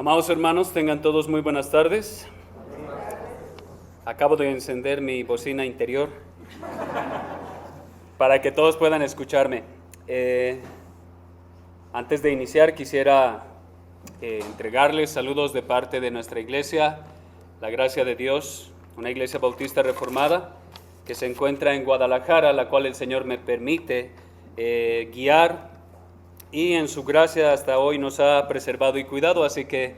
Amados hermanos, tengan todos muy buenas tardes. Acabo de encender mi bocina interior para que todos puedan escucharme. Antes de iniciar quisiera entregarles saludos de parte de nuestra iglesia, la Gracia de Dios, una iglesia bautista reformada que se encuentra en Guadalajara, la cual el Señor me permite guiar. Y en su gracia hasta hoy nos ha preservado y cuidado, así que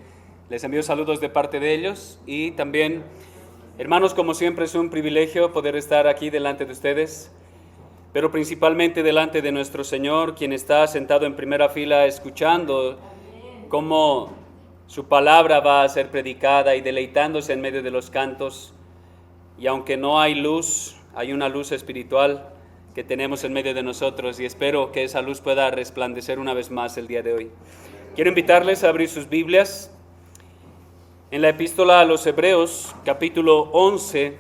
les envío saludos de parte de ellos. Y también, hermanos, como siempre es un privilegio poder estar aquí delante de ustedes, pero principalmente delante de nuestro Señor, quien está sentado en primera fila escuchando cómo su palabra va a ser predicada y deleitándose en medio de los cantos. Y aunque no hay luz, hay una luz espiritual que tenemos en medio de nosotros, y espero que esa luz pueda resplandecer una vez más el día de hoy. Quiero invitarles a abrir sus Biblias en la epístola a los Hebreos, capítulo 11,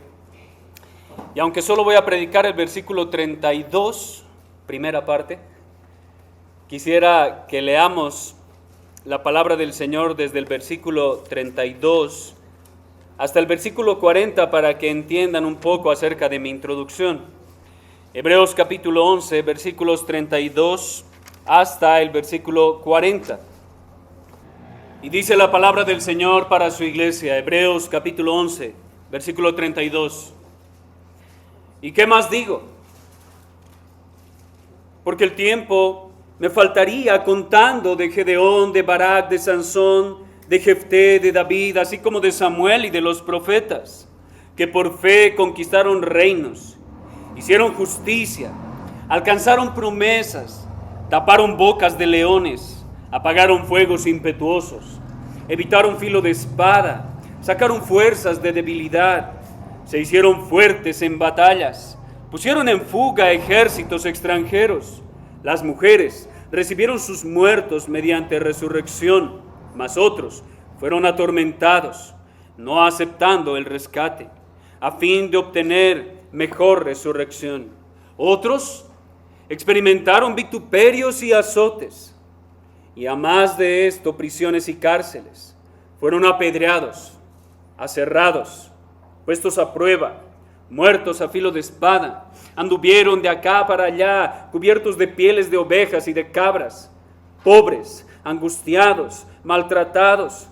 y aunque solo voy a predicar el versículo 32, primera parte, quisiera que leamos la palabra del Señor desde el versículo 32 hasta el versículo 40 para que entiendan un poco acerca de mi introducción. Hebreos capítulo 11, versículos 32 hasta el versículo 40. Y dice la palabra del Señor para su iglesia, Hebreos capítulo 11, versículo 32. ¿Y qué más digo? Porque el tiempo me faltaría contando de Gedeón, de Barak, de Sansón, de Jefté, de David, así como de Samuel y de los profetas, que por fe conquistaron reinos, hicieron justicia, alcanzaron promesas, taparon bocas de leones, apagaron fuegos impetuosos, evitaron filo de espada, sacaron fuerzas de debilidad, se hicieron fuertes en batallas, pusieron en fuga ejércitos extranjeros. Las mujeres recibieron sus muertos mediante resurrección, mas otros fueron atormentados, no aceptando el rescate, a fin de obtener mejor resurrección. Otros experimentaron vituperios y azotes, y a más de esto, prisiones y cárceles. Fueron apedreados, aserrados, puestos a prueba, muertos a filo de espada. Anduvieron de acá para allá, cubiertos de pieles de ovejas y de cabras, pobres, angustiados, maltratados,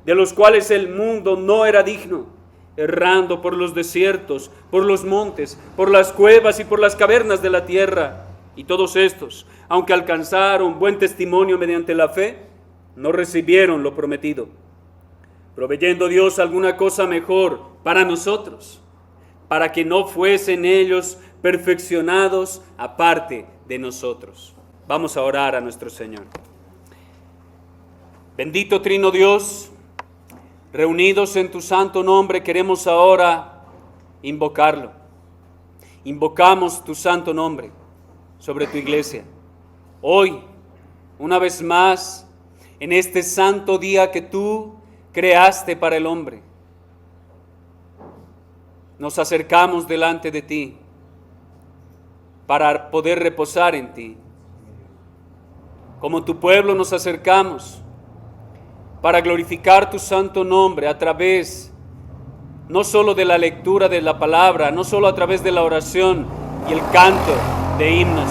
de los cuales el mundo no era digno, errando por los desiertos, por los montes, por las cuevas y por las cavernas de la tierra. Y todos estos, aunque alcanzaron buen testimonio mediante la fe, no recibieron lo prometido, proveyendo Dios alguna cosa mejor para nosotros, para que no fuesen ellos perfeccionados aparte de nosotros. Vamos a orar a nuestro Señor. Bendito Trino Dios, reunidos en tu santo nombre, queremos ahora invocarlo. Invocamos tu santo nombre sobre tu iglesia. Hoy, una vez más, en este santo día que tú creaste para el hombre, nos acercamos delante de ti para poder reposar en ti. Como tu pueblo nos acercamos para glorificar tu santo nombre a través no solo de la lectura de la palabra, no solo a través de la oración y el canto de himnos.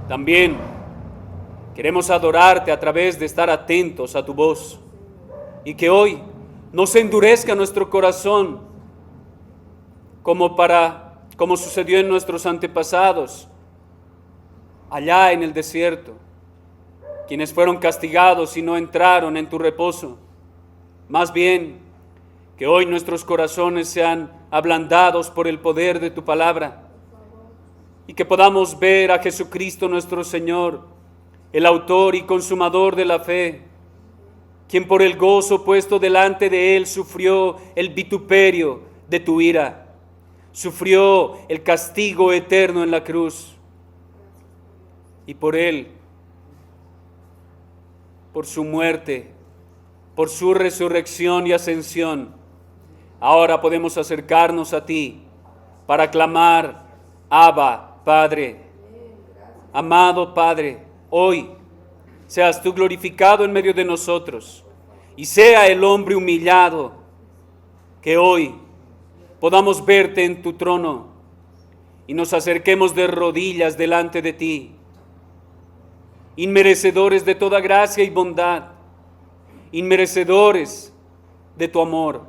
También queremos adorarte a través de estar atentos a tu voz, y que hoy no se endurezca nuestro corazón como sucedió en nuestros antepasados allá en el desierto, quienes fueron castigados y no entraron en tu reposo. Más bien, que hoy nuestros corazones sean ablandados por el poder de tu palabra, y que podamos ver a Jesucristo nuestro Señor, el autor y consumador de la fe, quien por el gozo puesto delante de él sufrió el vituperio de tu ira, sufrió el castigo eterno en la cruz, y por él, por su muerte, por su resurrección y ascensión, ahora podemos acercarnos a ti para clamar: Abba, Padre. Amado Padre, hoy seas tú glorificado en medio de nosotros. y sea el hombre humillado, que hoy podamos verte en tu trono y nos acerquemos de rodillas delante de ti, inmerecedores de toda gracia y bondad, inmerecedores de tu amor,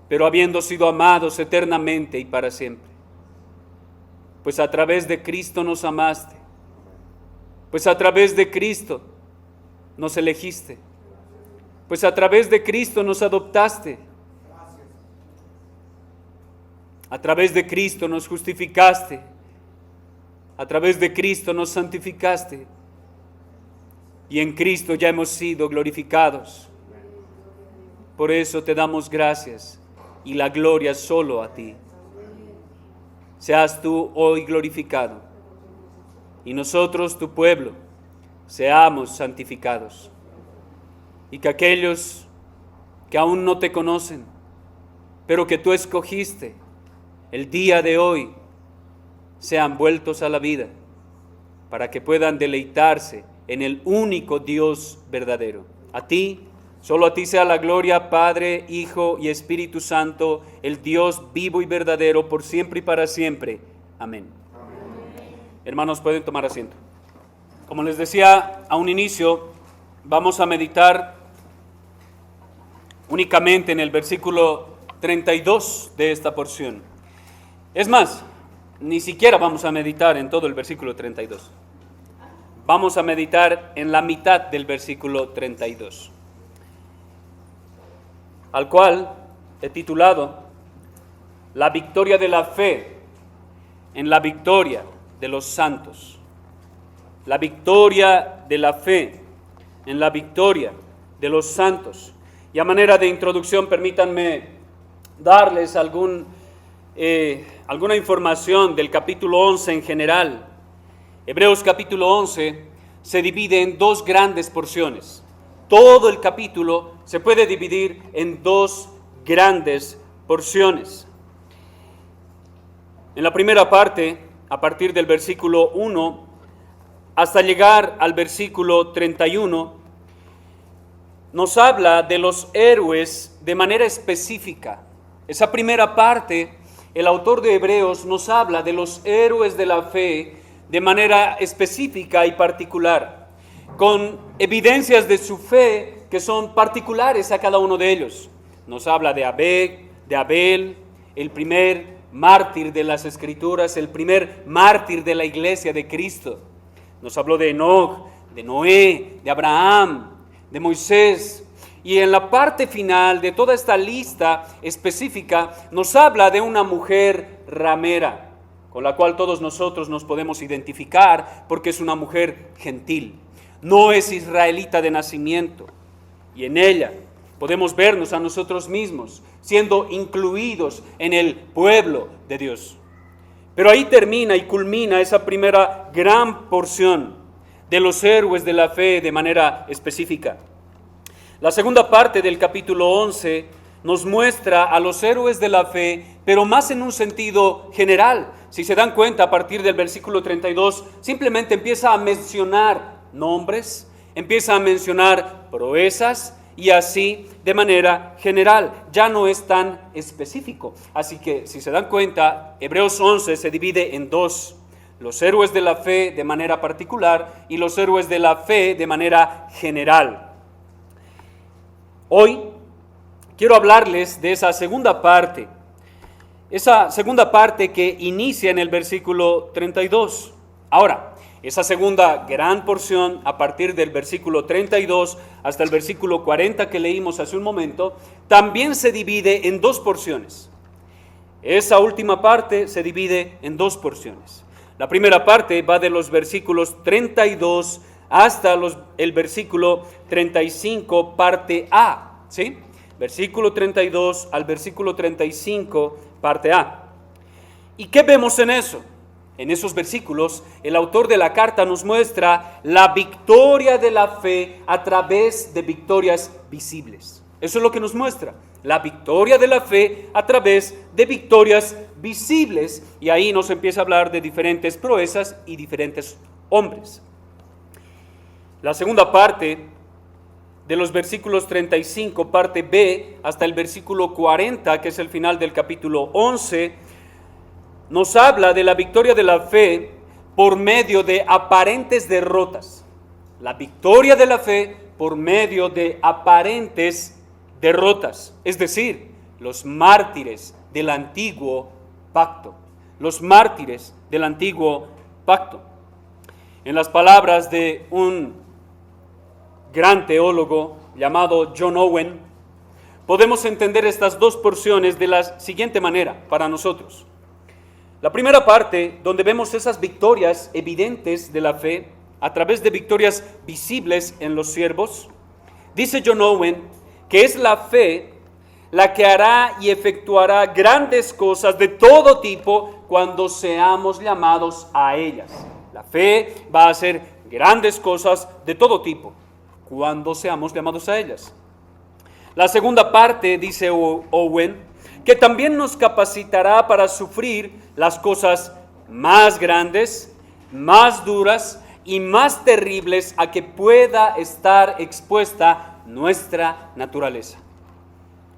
pero habiendo sido amados eternamente y para siempre. Pues a través de Cristo nos amaste, pues a través de Cristo nos elegiste, pues a través de Cristo nos adoptaste, a través de Cristo nos justificaste, a través de Cristo nos santificaste, y en Cristo ya hemos sido glorificados. Por eso te damos gracias y la gloria solo a ti. Seas tú hoy glorificado y nosotros, tu pueblo, seamos santificados. Y que aquellos que aún no te conocen, pero que tú escogiste el día de hoy, sean vueltos a la vida para que puedan deleitarse en el único Dios verdadero. A ti, solo a ti sea la gloria, Padre, Hijo y Espíritu Santo, el Dios vivo y verdadero, por siempre y para siempre. Amén. Amén. Hermanos, pueden tomar asiento. Como les decía a un inicio, vamos a meditar únicamente en el versículo 32 de esta porción. Es más, ni siquiera vamos a meditar en todo el versículo 32. Vamos a meditar en la mitad del versículo 32. Al cual he titulado La victoria de la fe en la victoria de los santos. La victoria de la fe en la victoria de los santos. Y a manera de introducción, permítanme darles alguna información del capítulo 11 en general. Hebreos capítulo 11 se divide en dos grandes porciones. Todo el capítulo se puede dividir en dos grandes porciones. En la primera parte, a partir del versículo 1 hasta llegar al versículo 31, nos habla de los héroes de manera específica. Esa primera parte, el autor de Hebreos nos habla de los héroes de la fe de manera específica y particular, con evidencias de su fe que son particulares a cada uno de ellos. Nos habla de Abel, el primer mártir de las Escrituras, el primer mártir de la iglesia de Cristo. Nos habló de Enoc, de Noé, de Abraham, de Moisés. Y en la parte final de toda esta lista específica nos habla de una mujer ramera, con la cual todos nosotros nos podemos identificar porque es una mujer gentil. No es israelita de nacimiento, y en ella podemos vernos a nosotros mismos siendo incluidos en el pueblo de Dios. Pero ahí termina y culmina esa primera gran porción de los héroes de la fe de manera específica. La segunda parte del capítulo 11 nos muestra a los héroes de la fe, pero más en un sentido general. Si se dan cuenta, a partir del versículo 32, simplemente empieza a mencionar nombres, empieza a mencionar proezas, y así de manera general, ya no es tan específico. Así que si se dan cuenta, Hebreos 11 se divide en dos: los héroes de la fe de manera particular y los héroes de la fe de manera general. Hoy quiero hablarles de esa segunda parte que inicia en el versículo 32. Ahora, esa segunda gran porción, a partir del versículo 32 hasta el versículo 40 que leímos hace un momento, también se divide en dos porciones. Esa última parte se divide en dos porciones. La primera parte va de los versículos 32 hasta el versículo 35, parte A, ¿sí? Versículo 32 al versículo 35, parte A. ¿Y qué vemos en eso? En esos versículos, el autor de la carta nos muestra la victoria de la fe a través de victorias visibles. Eso es lo que nos muestra, la victoria de la fe a través de victorias visibles. Y ahí nos empieza a hablar de diferentes proezas y diferentes hombres. La segunda parte de los versículos 35, parte B, hasta el versículo 40, que es el final del capítulo 11, nos habla de la victoria de la fe por medio de aparentes derrotas. La victoria de la fe por medio de aparentes derrotas, es decir, los mártires del antiguo pacto. Los mártires del antiguo pacto. En las palabras de un gran teólogo llamado John Owen, podemos entender estas dos porciones de la siguiente manera para nosotros. La primera parte, donde vemos esas victorias evidentes de la fe, a través de victorias visibles en los siervos, dice John Owen que es la fe la que hará y efectuará grandes cosas de todo tipo cuando seamos llamados a ellas. La fe va a hacer grandes cosas de todo tipo cuando seamos llamados a ellas. La segunda parte, dice Owen, que también nos capacitará para sufrir las cosas más grandes, más duras y más terribles a que pueda estar expuesta nuestra naturaleza.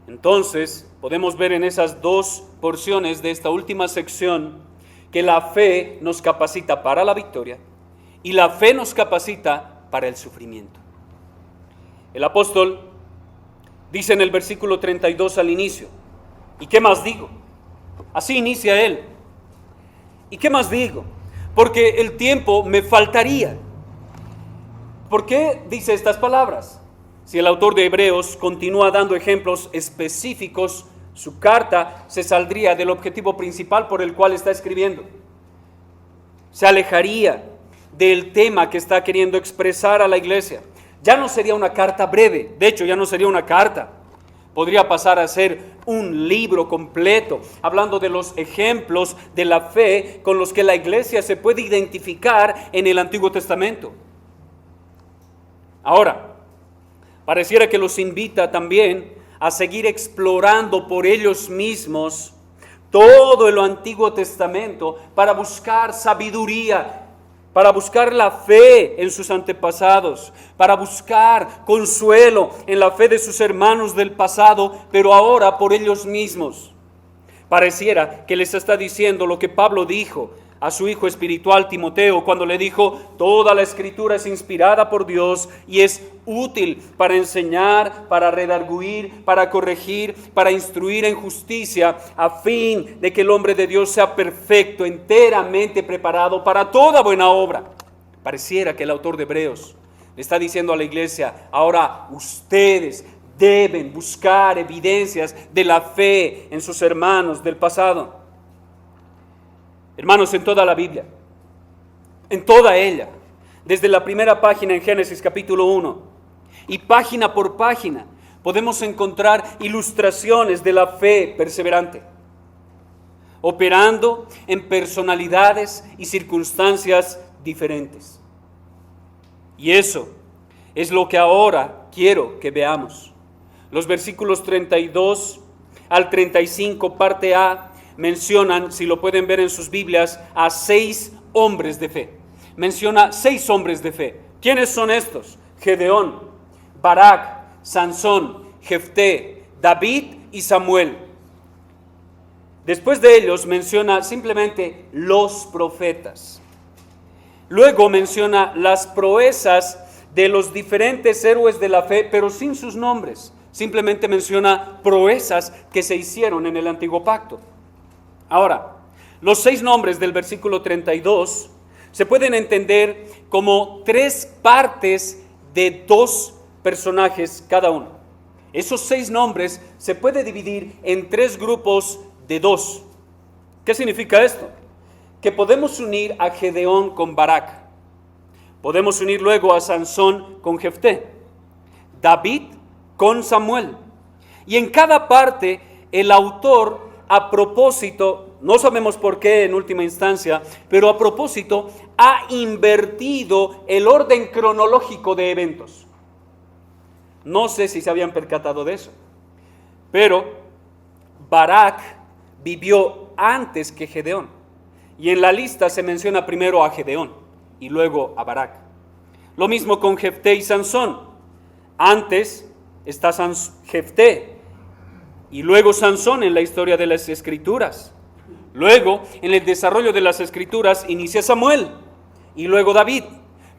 Entonces, podemos ver en esas dos porciones de esta última sección que la fe nos capacita para la victoria y la fe nos capacita para el sufrimiento. El apóstol dice en el versículo 32 al inicio, ¿y qué más digo? Así inicia él. ¿Y qué más digo? Porque el tiempo me faltaría. ¿Por qué dice estas palabras? Si el autor de Hebreos continúa dando ejemplos específicos, su carta se saldría del objetivo principal por el cual está escribiendo. Se alejaría del tema que está queriendo expresar a la iglesia. Ya no sería una carta breve, de hecho ya no sería una carta. Podría pasar a ser un libro completo, hablando de los ejemplos de la fe con los que la iglesia se puede identificar en el Antiguo Testamento. Ahora, pareciera que los invita también a seguir explorando por ellos mismos todo el Antiguo Testamento para buscar sabiduría, para buscar la fe en sus antepasados, para buscar consuelo en la fe de sus hermanos del pasado, pero ahora por ellos mismos. Pareciera que les está diciendo lo que Pablo dijo a su hijo espiritual Timoteo cuando le dijo: toda la escritura es inspirada por Dios y es útil para enseñar, para redarguir, para corregir, para instruir en justicia, a fin de que el hombre de Dios sea perfecto, enteramente preparado para toda buena obra. Pareciera que el autor de Hebreos le está diciendo a la iglesia: ahora ustedes deben buscar evidencias de la fe en sus hermanos del pasado. Hermanos, en toda la Biblia, en toda ella, desde la primera página en Génesis capítulo 1 y página por página, podemos encontrar ilustraciones de la fe perseverante, operando en personalidades y circunstancias diferentes. Y eso es lo que ahora quiero que veamos. Los versículos 32 al 35, parte A, mencionan, si lo pueden ver en sus Biblias, a 6 hombres de fe. Menciona 6 hombres de fe. ¿Quiénes son estos? Gedeón, Barak, Sansón, Jefté, David y Samuel. Después de ellos menciona simplemente los profetas. Luego menciona las proezas de los diferentes héroes de la fe, pero sin sus nombres. Simplemente menciona proezas que se hicieron en el antiguo pacto. Ahora, los 6 nombres del versículo 32 se pueden entender como 3 partes de 2 personajes cada uno. Esos 6 nombres se puede dividir en 3 grupos de 2. ¿Qué significa esto? Que podemos unir a Gedeón con Barak. Podemos unir luego a Sansón con Jefté, David con Samuel. Y en cada parte el autor, a propósito, no sabemos por qué en última instancia, pero a propósito ha invertido el orden cronológico de eventos. No sé si se habían percatado de eso, pero Barak vivió antes que Gedeón. Y en la lista se menciona primero a Gedeón y luego a Barak. Lo mismo con Jefté y Sansón. Antes está Jefté y luego Sansón en la historia de las Escrituras. Luego, en el desarrollo de las Escrituras, inicia Samuel y luego David.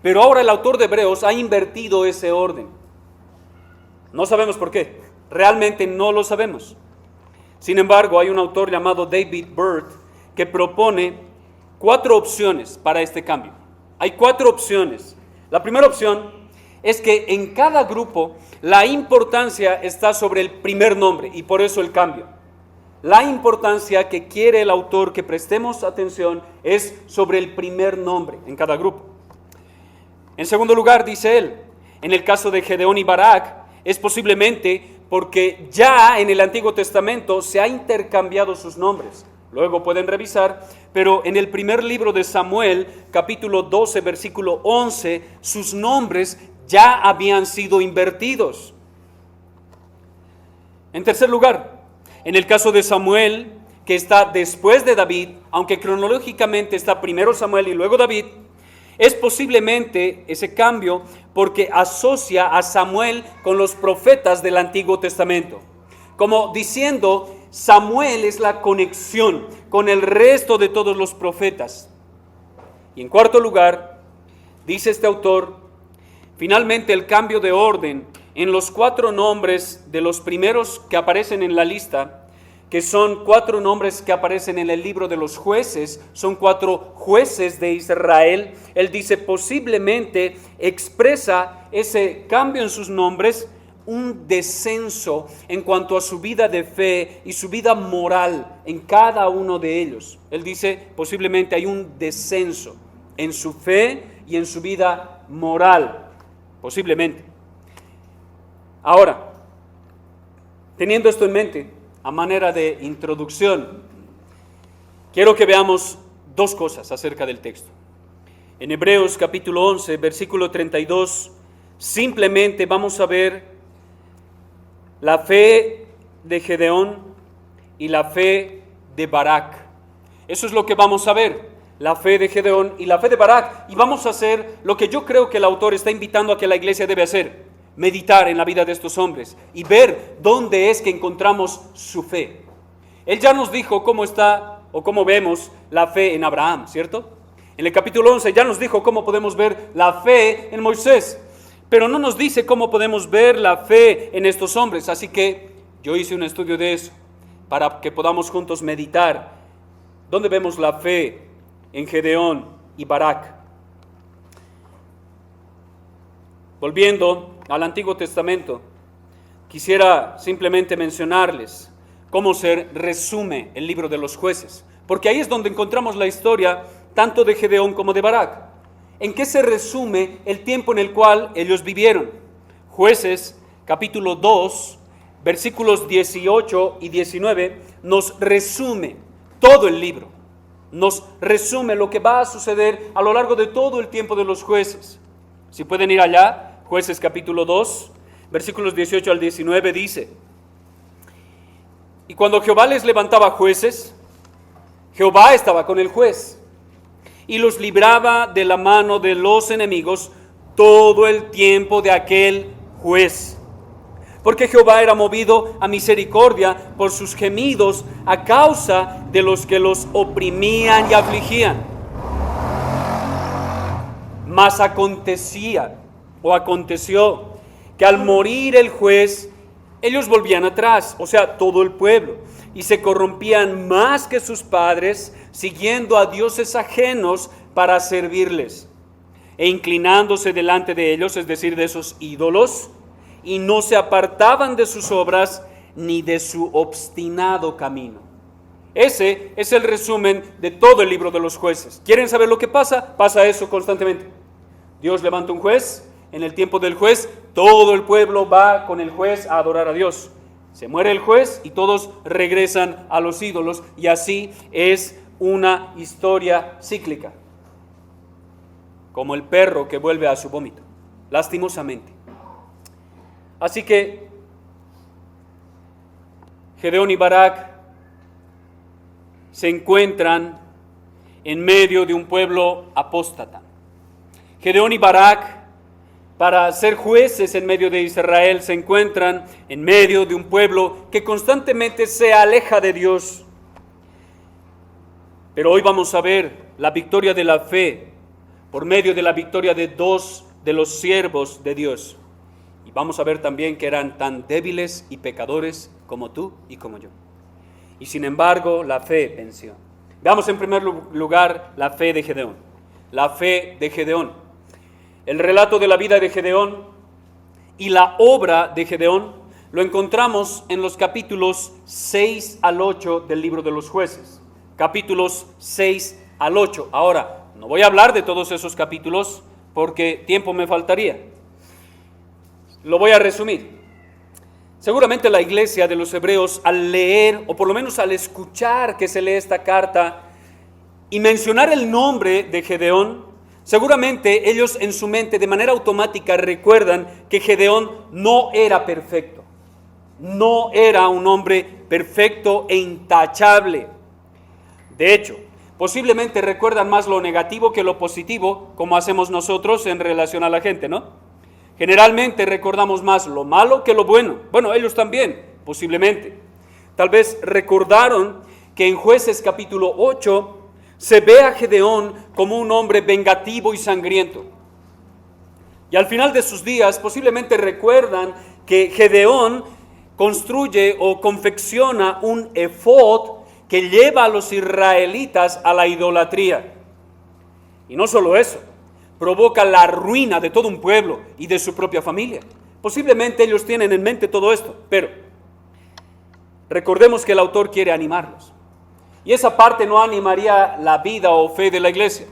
Pero ahora el autor de Hebreos ha invertido ese orden. No sabemos por qué. Realmente no lo sabemos. Sin embargo, hay un autor llamado David Byrd que propone 4 opciones para este cambio. Hay 4 opciones. La primera opción es que en cada grupo la importancia está sobre el primer nombre y por eso el cambio. La importancia que quiere el autor que prestemos atención es sobre el primer nombre en cada grupo. En segundo lugar, dice él, en el caso de Gedeón y Barak, es posiblemente porque ya en el Antiguo Testamento se ha intercambiado sus nombres. Luego pueden revisar, pero en el primer libro de Samuel, capítulo 12, versículo 11, sus nombres ya habían sido invertidos. En tercer lugar, en el caso de Samuel, que está después de David, aunque cronológicamente está primero Samuel y luego David, es posiblemente ese cambio porque asocia a Samuel con los profetas del Antiguo Testamento. Como diciendo, Samuel es la conexión con el resto de todos los profetas. Y en cuarto lugar, dice este autor, finalmente el cambio de orden en los 4 nombres de los primeros que aparecen en la lista, que son 4 nombres que aparecen en el libro de los jueces, son 4 jueces de Israel. Él dice posiblemente expresa ese cambio en sus nombres, un descenso en cuanto a su vida de fe y su vida moral en cada uno de ellos. Él dice posiblemente hay un descenso en su fe y en su vida moral, posiblemente. Ahora, teniendo esto en mente, a manera de introducción, quiero que veamos 2 cosas acerca del texto. En Hebreos capítulo 11, versículo 32, simplemente vamos a ver la fe de Gedeón y la fe de Barak. Eso es lo que vamos a ver, la fe de Gedeón y la fe de Barak. Y vamos a hacer lo que yo creo que el autor está invitando a que la iglesia debe hacer: meditar en la vida de estos hombres y ver dónde es que encontramos su fe. Él ya nos dijo cómo está o cómo vemos la fe en Abraham, ¿cierto? En el capítulo 11 ya nos dijo cómo podemos ver la fe en Moisés, pero no nos dice cómo podemos ver la fe en estos hombres. Así que yo hice un estudio de eso para que podamos juntos meditar dónde vemos la fe en Gedeón y Barak. Volviendo al Antiguo Testamento, quisiera simplemente mencionarles cómo se resume el libro de los jueces, porque ahí es donde encontramos la historia tanto de Gedeón como de Barak. ¿En qué se resume el tiempo en el cual ellos vivieron? Jueces, capítulo 2, versículos 18 y 19, nos resume todo el libro, nos resume lo que va a suceder a lo largo de todo el tiempo de los jueces. Si pueden ir allá, Jueces capítulo 2, versículos 18 al 19 dice: y cuando Jehová les levantaba jueces, Jehová estaba con el juez y los libraba de la mano de los enemigos todo el tiempo de aquel juez. Porque Jehová era movido a misericordia por sus gemidos a causa de los que los oprimían y afligían. Mas aconteció que al morir el juez, ellos volvían atrás, o sea, todo el pueblo, y se corrompían más que sus padres, siguiendo a dioses ajenos para servirles, e inclinándose delante de ellos, es decir, de esos ídolos, y no se apartaban de sus obras ni de su obstinado camino. Ese es el resumen de todo el libro de los jueces. ¿Quieren saber lo que pasa? Pasa eso constantemente. Dios levanta un juez. En el tiempo del juez, todo el pueblo va con el juez a adorar a Dios. Se muere el juez y todos regresan a los ídolos, y así es una historia cíclica, como el perro que vuelve a su vómito, lastimosamente. Así que Gedeón y Barak se encuentran en medio de un pueblo apóstata. Gedeón y Barak para ser jueces en medio de Israel, se encuentran en medio de un pueblo que constantemente se aleja de Dios. Pero hoy vamos a ver la victoria de la fe por medio de la victoria de dos de los siervos de Dios. Y vamos a ver también que eran tan débiles y pecadores como tú y como yo. Y sin embargo, la fe venció. Veamos en primer lugar la fe de Gedeón. La fe de Gedeón. El relato de la vida de Gedeón y la obra de Gedeón lo encontramos en los capítulos 6 al 8 del libro de los jueces. Capítulos 6 al 8. Ahora, no voy a hablar de todos esos capítulos porque tiempo me faltaría. Lo voy a resumir. Seguramente la iglesia de los hebreos, al leer, o por lo menos al escuchar que se lee esta carta y mencionar el nombre de Gedeón, seguramente ellos en su mente de manera automática recuerdan que Gedeón no era perfecto. No era un hombre perfecto e intachable. De hecho, posiblemente recuerdan más lo negativo que lo positivo, como hacemos nosotros en relación a la gente, ¿no? Generalmente recordamos más lo malo que lo bueno. Bueno, ellos también, posiblemente. Tal vez recordaron que en Jueces capítulo 8 se ve a Gedeón como un hombre vengativo y sangriento. Y al final de sus días posiblemente recuerdan que Gedeón construye o confecciona un efod que lleva a los israelitas a la idolatría. Y no solo eso, provoca la ruina de todo un pueblo y de su propia familia. Posiblemente ellos tienen en mente todo esto, pero recordemos que el autor quiere animarlos. Y esa parte no animaría la vida o fe de la iglesia.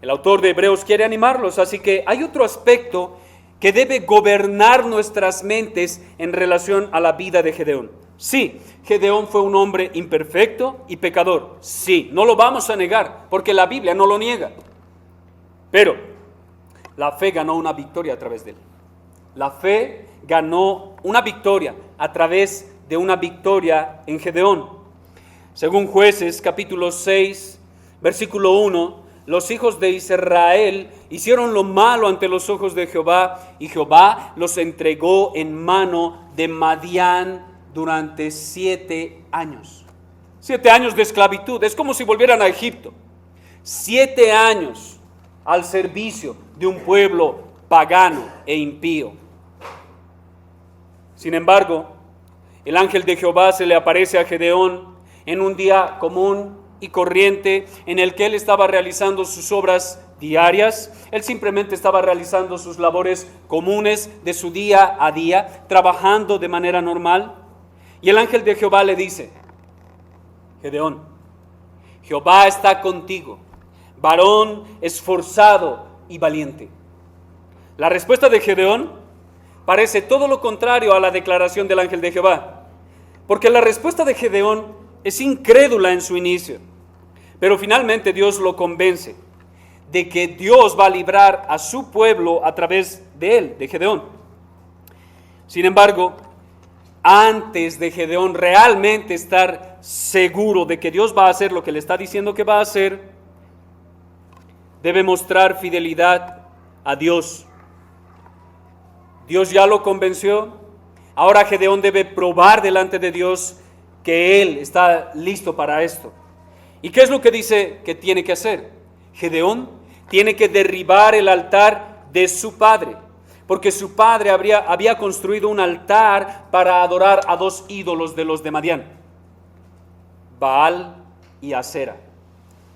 El autor de Hebreos quiere animarlos, así que hay otro aspecto que debe gobernar nuestras mentes en relación a la vida de Gedeón. Sí, Gedeón fue un hombre imperfecto y pecador. Sí, no lo vamos a negar, porque la Biblia no lo niega. Pero la fe ganó una victoria a través de él. La fe ganó una victoria a través de una victoria en Gedeón. Según Jueces capítulo 6, versículo 1, los hijos de Israel hicieron lo malo ante los ojos de Jehová, y Jehová los entregó en mano de Madián durante 7 años. 7 años de esclavitud, es como si volvieran a Egipto. 7 años al servicio de un pueblo pagano e impío. Sin embargo, el ángel de Jehová se le aparece a Gedeón en un día común y corriente en el que él estaba realizando sus obras diarias. Él simplemente estaba realizando sus labores comunes de su día a día, trabajando de manera normal. Y el ángel de Jehová le dice: Gedeón, Jehová está contigo, varón esforzado y valiente. La respuesta de Gedeón parece todo lo contrario a la declaración del ángel de Jehová, porque la respuesta de Gedeón es incrédula en su inicio, pero finalmente Dios lo convence de que Dios va a librar a su pueblo a través de él, de Gedeón. Sin embargo, antes de Gedeón realmente estar seguro de que Dios va a hacer lo que le está diciendo que va a hacer, debe mostrar fidelidad a Dios. Dios ya lo convenció. Ahora Gedeón debe probar delante de Dios que él está listo para esto. ¿Y qué es lo que dice que tiene que hacer? Gedeón tiene que derribar el altar de su padre, porque su padre había construido un altar para adorar a 2 ídolos de los de Madián, Baal y Asera,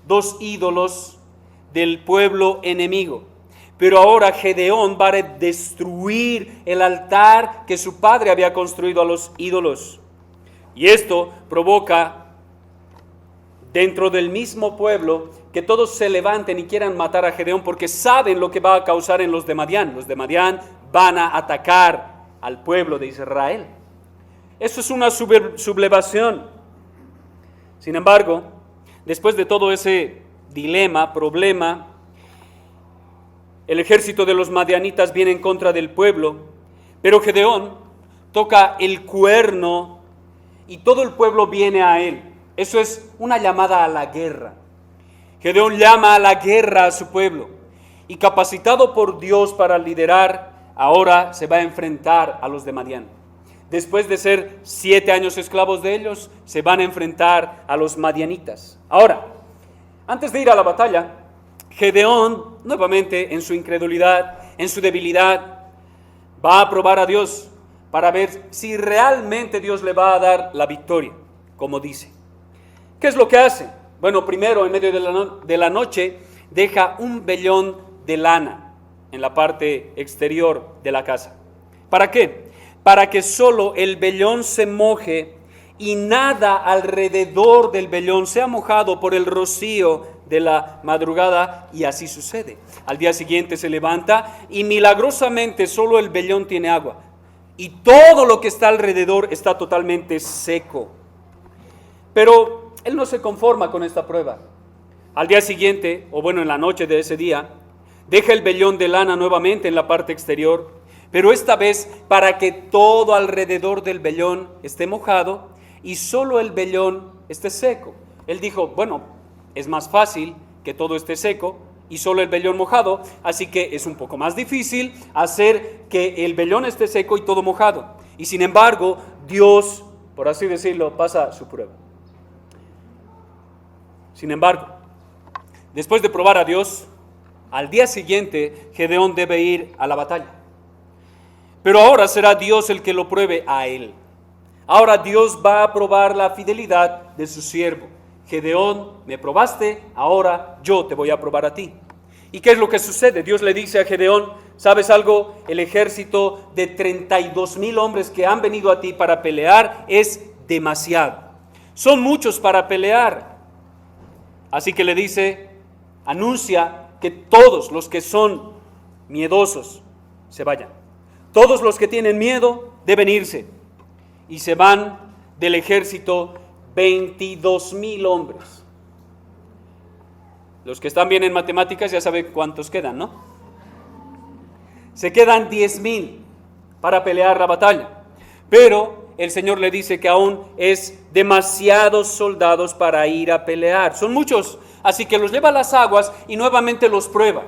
2 ídolos del pueblo enemigo. Pero ahora Gedeón va a destruir el altar que su padre había construido a los ídolos. Y esto provoca dentro del mismo pueblo que todos se levanten y quieran matar a Gedeón, porque saben lo que va a causar en los de Madián. Los de Madián van a atacar al pueblo de Israel. Eso es una sublevación. Sin embargo, después de todo ese dilema, problema, el ejército de los madianitas viene en contra del pueblo, pero Gedeón toca el cuerno y todo el pueblo viene a él. Eso es una llamada a la guerra. Gedeón llama a la guerra a su pueblo. y capacitado por Dios para liderar, ahora se va a enfrentar a los de Madián. Después de ser 7 años esclavos de ellos, se van a enfrentar a los madianitas. Ahora, antes de ir a la batalla, Gedeón, nuevamente en su incredulidad, en su debilidad, va a probar a Dios para ver si realmente Dios le va a dar la victoria, como dice. ¿Qué es lo que hace? Bueno, primero, en medio de la noche, deja un vellón de lana en la parte exterior de la casa. ¿Para qué? Para que solo el vellón se moje y nada alrededor del vellón sea mojado por el rocío de la madrugada, y así sucede. Al día siguiente se levanta y milagrosamente solo el vellón tiene agua y todo lo que está alrededor está totalmente seco. Pero él no se conforma con esta prueba. Al día siguiente, o bueno, en la noche de ese día, deja el vellón de lana nuevamente en la parte exterior, pero esta vez para que todo alrededor del vellón esté mojado y solo el vellón esté seco. Él dijo, bueno, es más fácil que todo esté seco y solo el vellón mojado, así que es un poco más difícil hacer que el vellón esté seco y todo mojado. Y sin embargo, Dios, por así decirlo, pasa su prueba. Sin embargo, después de probar a Dios, al día siguiente Gedeón debe ir a la batalla. Pero ahora será Dios el que lo pruebe a él. Ahora Dios va a probar la fidelidad de su siervo. Gedeón, me probaste, ahora yo te voy a probar a ti. ¿Y qué es lo que sucede? Dios le dice a Gedeón, ¿sabes algo? El ejército de 32,000 hombres que han venido a ti para pelear es demasiado. Son muchos para pelear. Así que le dice, anuncia que todos los que son miedosos se vayan. Todos los que tienen miedo deben irse. Y se van del ejército 22,000 hombres. Los que están bien en matemáticas ya saben cuántos quedan, ¿no? Se quedan 10,000 para pelear la batalla. Pero el Señor le dice que aún es demasiados soldados para ir a pelear. Son muchos, así que los lleva a las aguas y nuevamente los prueba.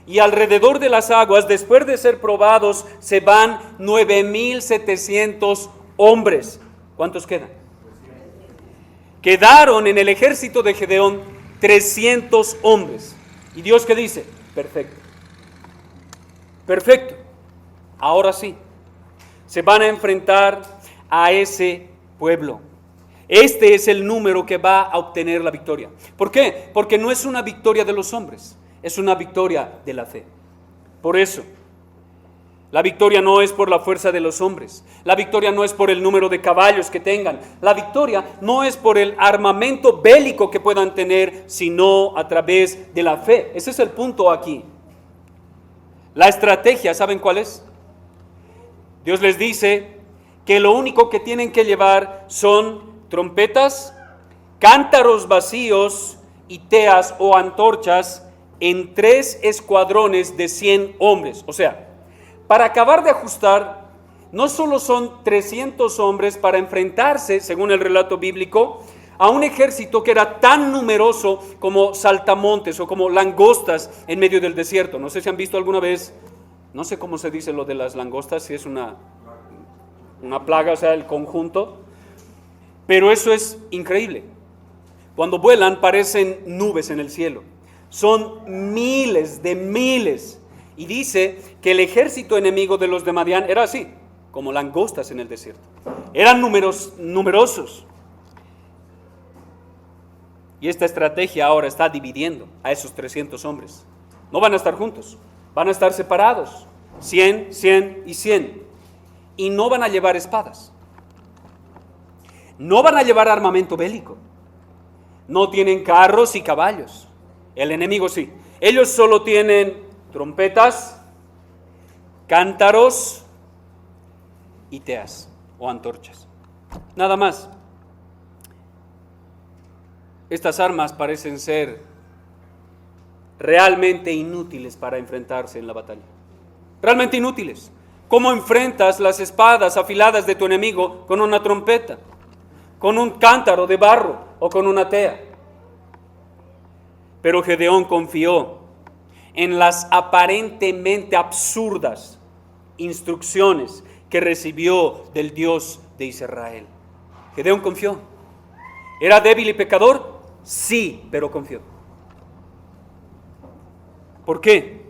Y alrededor de las aguas, después de ser probados, se van 9,700 hombres. ¿Cuántos quedan? Quedaron en el ejército de Gedeón 300 hombres. ¿Y Dios qué dice? Perfecto. Perfecto. Ahora sí, se van a enfrentar a ese pueblo. Este es el número que va a obtener la victoria. ¿Por qué? Porque no es una victoria de los hombres, es una victoria de la fe. Por eso, la victoria no es por la fuerza de los hombres, la victoria no es por el número de caballos que tengan, la victoria no es por el armamento bélico que puedan tener, sino a través de la fe. Ese es el punto aquí. La estrategia, ¿saben cuál es? Dios les dice que lo único que tienen que llevar son trompetas, cántaros vacíos y teas o antorchas en 3 escuadrones de 100 hombres. O sea, para acabar de ajustar, no solo son 300 hombres para enfrentarse, según el relato bíblico, a un ejército que era tan numeroso como saltamontes o como langostas en medio del desierto. No sé si han visto alguna vez, no sé cómo se dice lo de las langostas, si es una plaga, o sea, el conjunto, pero eso es increíble. Cuando vuelan parecen nubes en el cielo, son miles de miles, y dice que el ejército enemigo de los de Madián era así, como langostas en el desierto, eran numerosos. Y esta estrategia ahora está dividiendo a esos 300 hombres. No van a estar juntos, van a estar separados, 100, 100 y 100. Y no van a llevar espadas. No van a llevar armamento bélico. No tienen carros y caballos. El enemigo sí. Ellos solo tienen trompetas, cántaros y teas o antorchas. Nada más. Estas armas parecen ser realmente inútiles para enfrentarse en la batalla. Realmente inútiles. ¿Cómo enfrentas las espadas afiladas de tu enemigo con una trompeta, con un cántaro de barro o con una tea? Pero Gedeón confió en las aparentemente absurdas instrucciones que recibió del Dios de Israel. Gedeón confió. ¿Era débil y pecador? Sí, pero confió. ¿Por qué?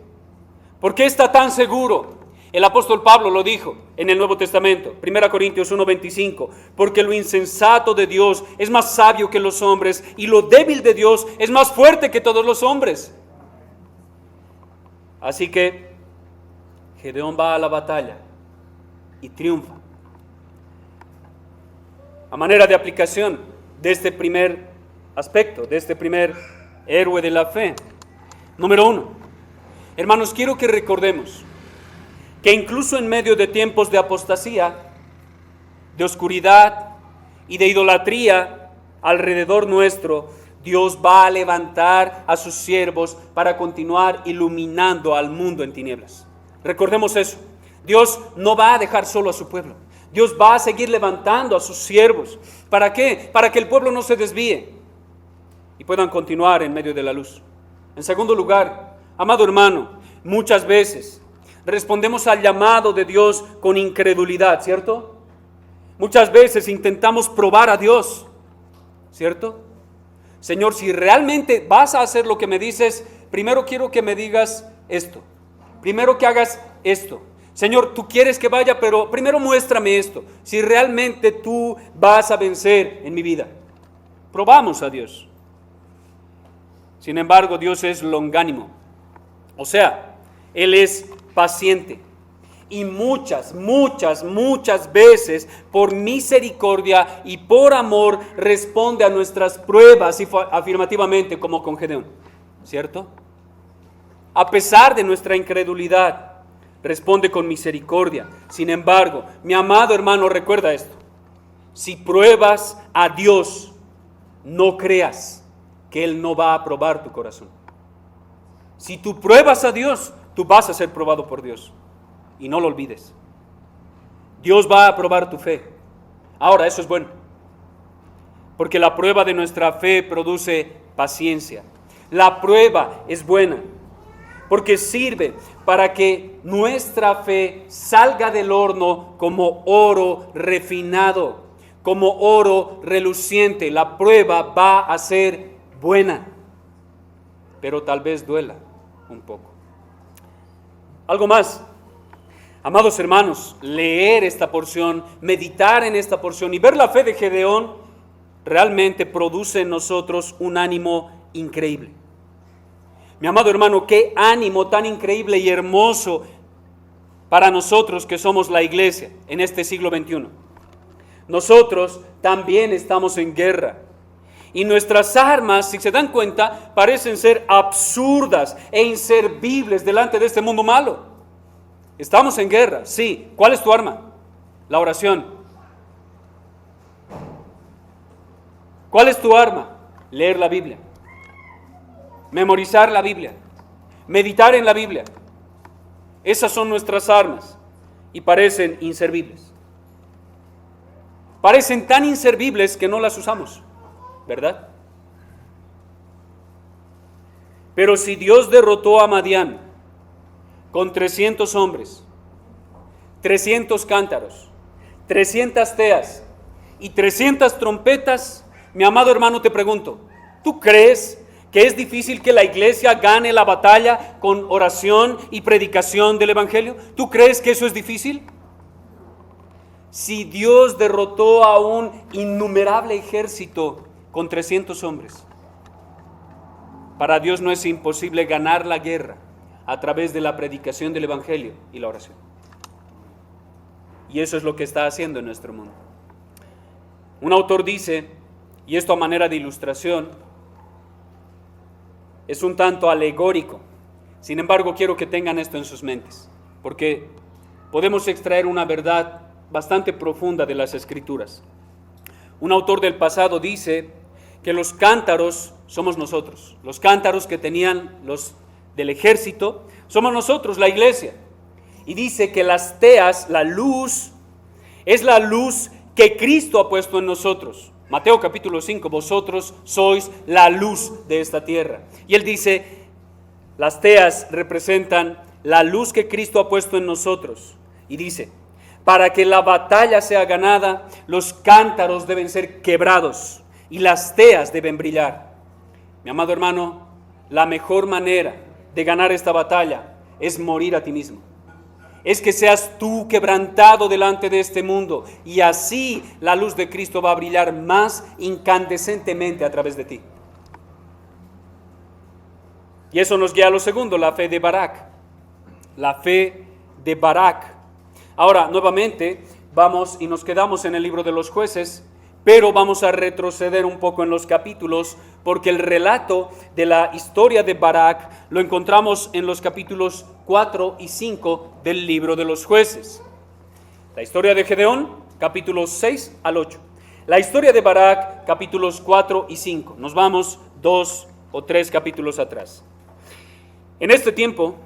¿Por qué está tan seguro? El apóstol Pablo lo dijo en el Nuevo Testamento, 1 Corintios 1:25, porque lo insensato de Dios es más sabio que los hombres y lo débil de Dios es más fuerte que todos los hombres. Así que Gedeón va a la batalla y triunfa. A manera de aplicación de este primer aspecto, de este primer héroe de la fe. Número 1. Hermanos, quiero que recordemos que incluso en medio de tiempos de apostasía, de oscuridad y de idolatría alrededor nuestro, Dios va a levantar a sus siervos para continuar iluminando al mundo en tinieblas. Recordemos eso. Dios no va a dejar solo a su pueblo. Dios va a seguir levantando a sus siervos. ¿Para qué? Para que el pueblo no se desvíe y puedan continuar en medio de la luz. En segundo lugar, amado hermano, muchas veces respondemos al llamado de Dios con incredulidad, ¿cierto? Muchas veces intentamos probar a Dios, ¿cierto? Señor, si realmente vas a hacer lo que me dices, primero quiero que me digas esto. Primero que hagas esto. Señor, tú quieres que vaya, pero primero muéstrame esto. Si realmente tú vas a vencer en mi vida. Probamos a Dios. Sin embargo, Dios es longánimo. O sea, Él es paciente. Y muchas veces, por misericordia y por amor, responde a nuestras pruebas afirmativamente, como con Gedeón. ¿Cierto? A pesar de nuestra incredulidad, responde con misericordia. Sin embargo, mi amado hermano, recuerda esto. Si pruebas a Dios, no creas que Él no va a probar tu corazón. Si tú pruebas a Dios, tú vas a ser probado por Dios. Y no lo olvides. Dios va a probar tu fe. Ahora, eso es bueno. Porque la prueba de nuestra fe produce paciencia. La prueba es buena. Porque sirve para que nuestra fe salga del horno como oro refinado, como oro reluciente. La prueba va a ser buena, pero tal vez duela un poco. Algo más. Amados hermanos, leer esta porción, meditar en esta porción y ver la fe de Gedeón realmente produce en nosotros un ánimo increíble. Mi amado hermano, qué ánimo tan increíble y hermoso para nosotros que somos la iglesia en este siglo XXI. Nosotros también estamos en guerra. Y nuestras armas, si se dan cuenta, parecen ser absurdas e inservibles delante de este mundo malo. Estamos en guerra, sí. ¿Cuál es tu arma? La oración. ¿Cuál es tu arma? Leer la Biblia. Memorizar la Biblia. Meditar en la Biblia. Esas son nuestras armas y parecen inservibles. Parecen tan inservibles que no las usamos, ¿verdad? Pero si Dios derrotó a Madián con 300 hombres, 300 cántaros, 300 teas y 300 trompetas, mi amado hermano, te pregunto, ¿tú crees que es difícil que la iglesia gane la batalla con oración y predicación del Evangelio? ¿Tú crees que eso es difícil? Si Dios derrotó a un innumerable ejército con 300 hombres, para Dios no es imposible ganar la guerra a través de la predicación del Evangelio y la oración. Y eso es lo que está haciendo en nuestro mundo. Un autor dice, y esto a manera de ilustración, es un tanto alegórico. Sin embargo, quiero que tengan esto en sus mentes, porque podemos extraer una verdad bastante profunda de las Escrituras. Un autor del pasado dice que los cántaros somos nosotros. Los cántaros que tenían los del ejército somos nosotros, la iglesia. Y dice que las teas, la luz, es la luz que Cristo ha puesto en nosotros. Mateo capítulo 5, vosotros sois la luz de esta tierra. Y él dice, Las teas representan la luz que Cristo ha puesto en nosotros. Y dice, para que la batalla sea ganada, los cántaros deben ser quebrados y las teas deben brillar. Mi amado hermano, la mejor manera de ganar esta batalla es morir a ti mismo. Es que seas tú quebrantado delante de este mundo, y así la luz de Cristo va a brillar más incandescentemente a través de ti. Y eso nos guía a lo segundo, la fe de Barak. La fe de Barak. Ahora, nuevamente, vamos y nos quedamos en el libro de los Jueces, pero vamos a retroceder un poco en los capítulos, porque el relato de la historia de Barak lo encontramos en los capítulos 4 y 5 del libro de los Jueces. La historia de Gedeón, capítulos 6 al 8. La historia de Barak, capítulos 4 y 5. Nos vamos 2 o 3 capítulos atrás. En este tiempo,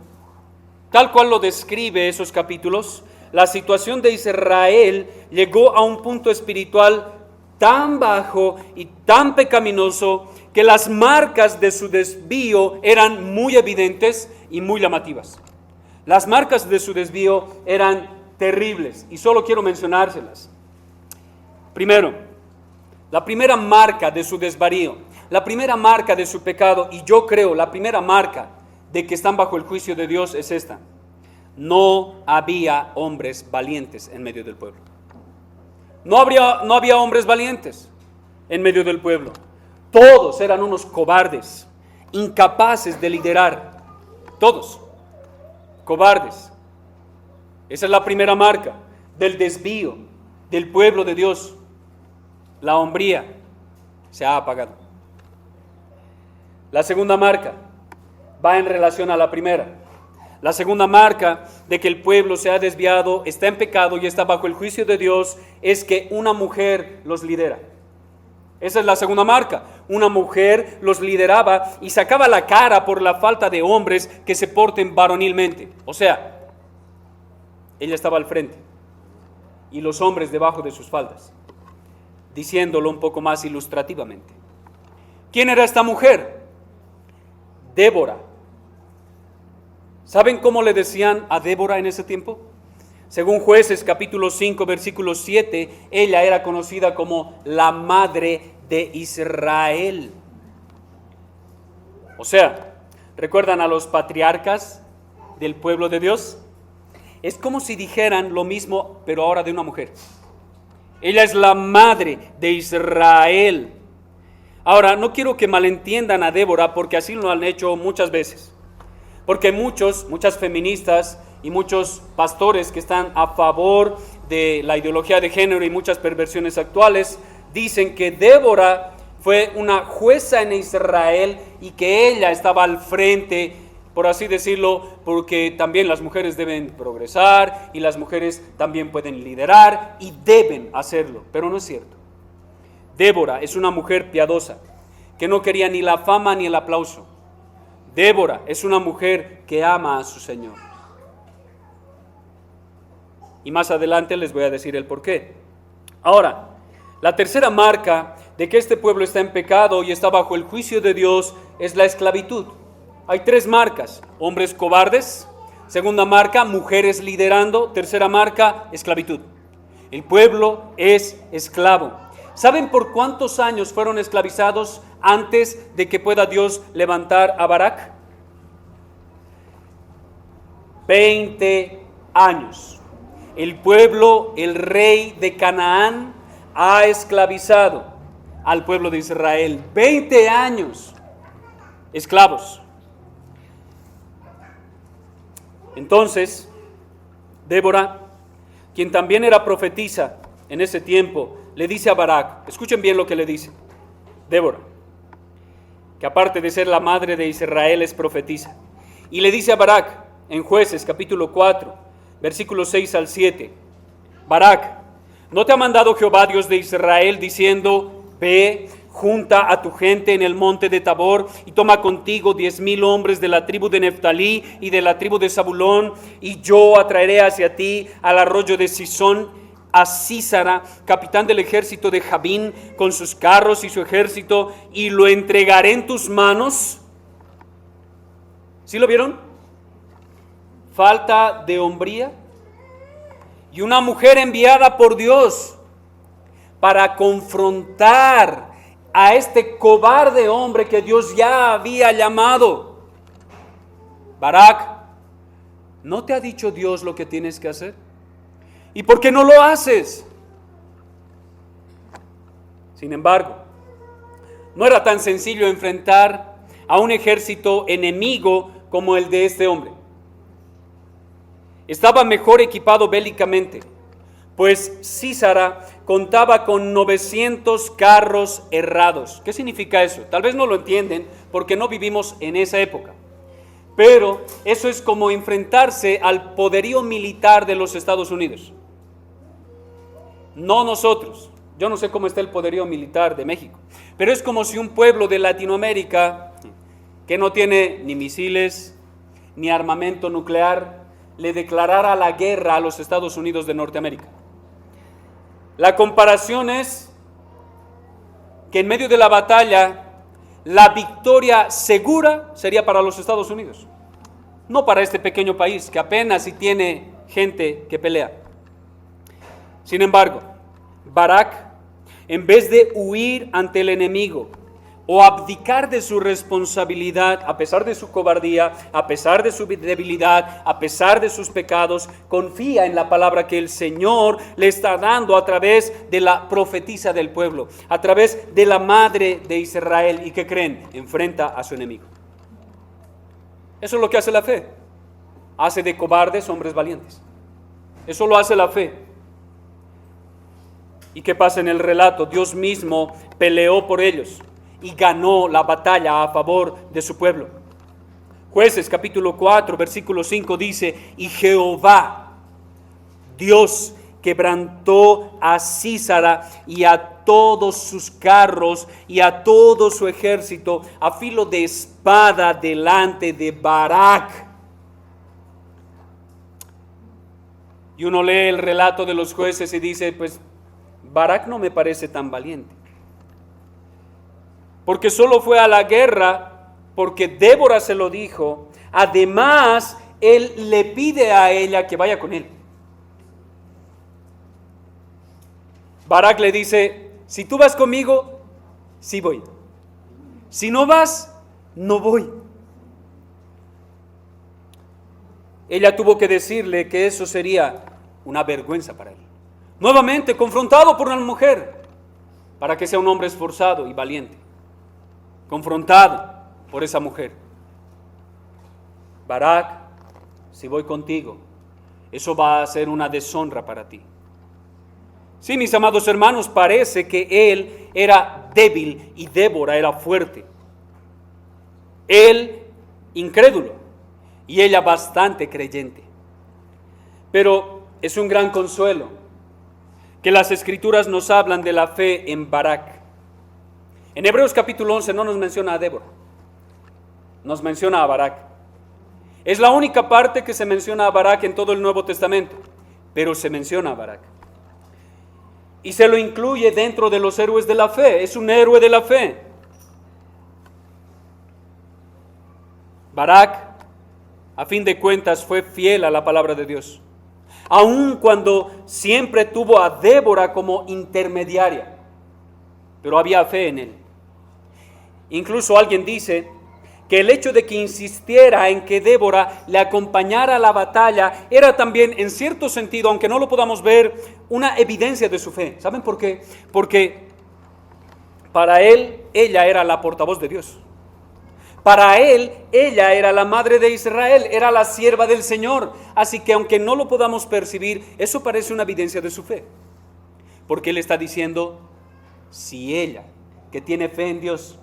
tal cual lo describe esos capítulos, la situación de Israel llegó a un punto espiritual tan bajo y tan pecaminoso que las marcas de su desvío eran muy evidentes y muy llamativas. Las marcas de su desvío eran terribles y solo quiero mencionárselas. Primero, la primera marca de su desvarío, la primera marca de su pecado, y yo creo la primera marca de que están bajo el juicio de Dios es esta: no había hombres valientes en medio del pueblo. No había hombres valientes en medio del pueblo. Todos eran unos cobardes, incapaces de liderar. Todos, cobardes. Esa es la primera marca del desvío del pueblo de Dios. La hombría se ha apagado. La segunda marca va en relación a la primera. La segunda marca de que el pueblo se ha desviado, está en pecado y está bajo el juicio de Dios, es que una mujer los lidera. Esa es la segunda marca. Una mujer los lideraba y sacaba la cara por la falta de hombres que se porten varonilmente. O sea, ella estaba al frente y los hombres debajo de sus faldas, diciéndolo un poco más ilustrativamente. ¿Quién era esta mujer? Débora. ¿Saben cómo le decían a Débora en ese tiempo? Según Jueces capítulo 5 versículo 7, ella era conocida como la madre de Israel. O sea, ¿recuerdan a los patriarcas del pueblo de Dios? Es como si dijeran lo mismo, pero ahora de una mujer. Ella es la madre de Israel. Ahora, no quiero que malentiendan a Débora, porque así lo han hecho muchas veces. Porque muchas feministas y muchos pastores que están a favor de la ideología de género y muchas perversiones actuales dicen que Débora fue una jueza en Israel y que ella estaba al frente, por así decirlo, porque también las mujeres deben progresar y las mujeres también pueden liderar y deben hacerlo, pero no es cierto. Débora es una mujer piadosa que no quería ni la fama ni el aplauso. Débora es una mujer que ama a su Señor. Y más adelante les voy a decir el porqué. Ahora, la tercera marca de que este pueblo está en pecado y está bajo el juicio de Dios es la esclavitud. Hay tres marcas: hombres cobardes. Segunda marca, mujeres liderando. Tercera marca, esclavitud. El pueblo es esclavo. ¿Saben por cuántos años fueron esclavizados antes de que pueda Dios levantar a Barak? 20 años. El pueblo, el rey de Canaán, ha esclavizado al pueblo de Israel. 20 años esclavos. Entonces, Débora, quien también era profetisa en ese tiempo, le dice a Barak, escuchen bien lo que le dice Débora, que aparte de ser la madre de Israel es profetisa, y le dice a Barak en Jueces capítulo 4, versículos 6 al 7, Barak, ¿no te ha mandado Jehová Dios de Israel diciendo, ve, junta a tu gente en el monte de Tabor y toma contigo 10,000 hombres de la tribu de Neftalí y de la tribu de Zabulón, y yo atraeré hacia ti al arroyo de Sisón, a Sísara, capitán del ejército de Jabín, con sus carros y su ejército, y lo entregaré en tus manos? ¿Sí lo vieron? Falta de hombría. Y una mujer enviada por Dios para confrontar a este cobarde hombre que Dios ya había llamado. Barak, ¿no te ha dicho Dios lo que tienes que hacer? ¿Y por qué no lo haces? Sin embargo, no era tan sencillo enfrentar a un ejército enemigo como el de este hombre. Estaba mejor equipado bélicamente, pues Sísara contaba con 900 carros herrados. ¿Qué significa eso? Tal vez no lo entienden porque no vivimos en esa época. Pero eso es como enfrentarse al poderío militar de los Estados Unidos. No nosotros. Yo no sé cómo está el poderío militar de México. Pero es como si un pueblo de Latinoamérica que no tiene ni misiles, ni armamento nuclear, le declarara la guerra a los Estados Unidos de Norteamérica. La comparación es que en medio de la batalla, la victoria segura sería para los Estados Unidos, no para este pequeño país que apenas si tiene gente que pelea. Sin embargo, Barak, en vez de huir ante el enemigo o abdicar de su responsabilidad, a pesar de su cobardía, a pesar de su debilidad, a pesar de sus pecados, confía en la palabra que el Señor le está dando a través de la profetisa del pueblo, a través de la madre de Israel, y que creen, enfrenta a su enemigo. Eso es lo que hace la fe. Hace de cobardes hombres valientes. Eso lo hace la fe. ¿Y qué pasa en el relato? Dios mismo peleó por ellos y ganó la batalla a favor de su pueblo. Jueces capítulo 4, versículo 5 dice: y Jehová, Dios, quebrantó a Sísara y a todos sus carros y a todo su ejército a filo de espada delante de Barak. Y uno lee el relato de los jueces y dice, pues Barak no me parece tan valiente, porque solo fue a la guerra porque Débora se lo dijo. Además, él le pide a ella que vaya con él. Barak le dice, si tú vas conmigo, sí voy. Si no vas, no voy. Ella tuvo que decirle que eso sería una vergüenza para él. Nuevamente confrontado por una mujer, para que sea un hombre esforzado y valiente. Confrontado por esa mujer. Barak, si voy contigo, eso va a ser una deshonra para ti. Sí, mis amados hermanos, parece que él era débil y Débora era fuerte. Él incrédulo y ella bastante creyente. Pero es un gran consuelo que las Escrituras nos hablan de la fe en Barak. En Hebreos capítulo 11 no nos menciona a Débora, nos menciona a Barak. Es la única parte que se menciona a Barak en todo el Nuevo Testamento, pero se menciona a Barak. Y se lo incluye dentro de los héroes de la fe, es un héroe de la fe. Barak, a fin de cuentas, fue fiel a la palabra de Dios, aun cuando siempre tuvo a Débora como intermediaria, pero había fe en él. Incluso alguien dice que el hecho de que insistiera en que Débora le acompañara a la batalla era también, en cierto sentido, aunque no lo podamos ver, una evidencia de su fe. ¿Saben por qué? Porque para él, ella era la portavoz de Dios. Para él, ella era la madre de Israel, era la sierva del Señor. Así que aunque no lo podamos percibir, eso parece una evidencia de su fe. Porque él está diciendo, si ella, que tiene fe en Dios,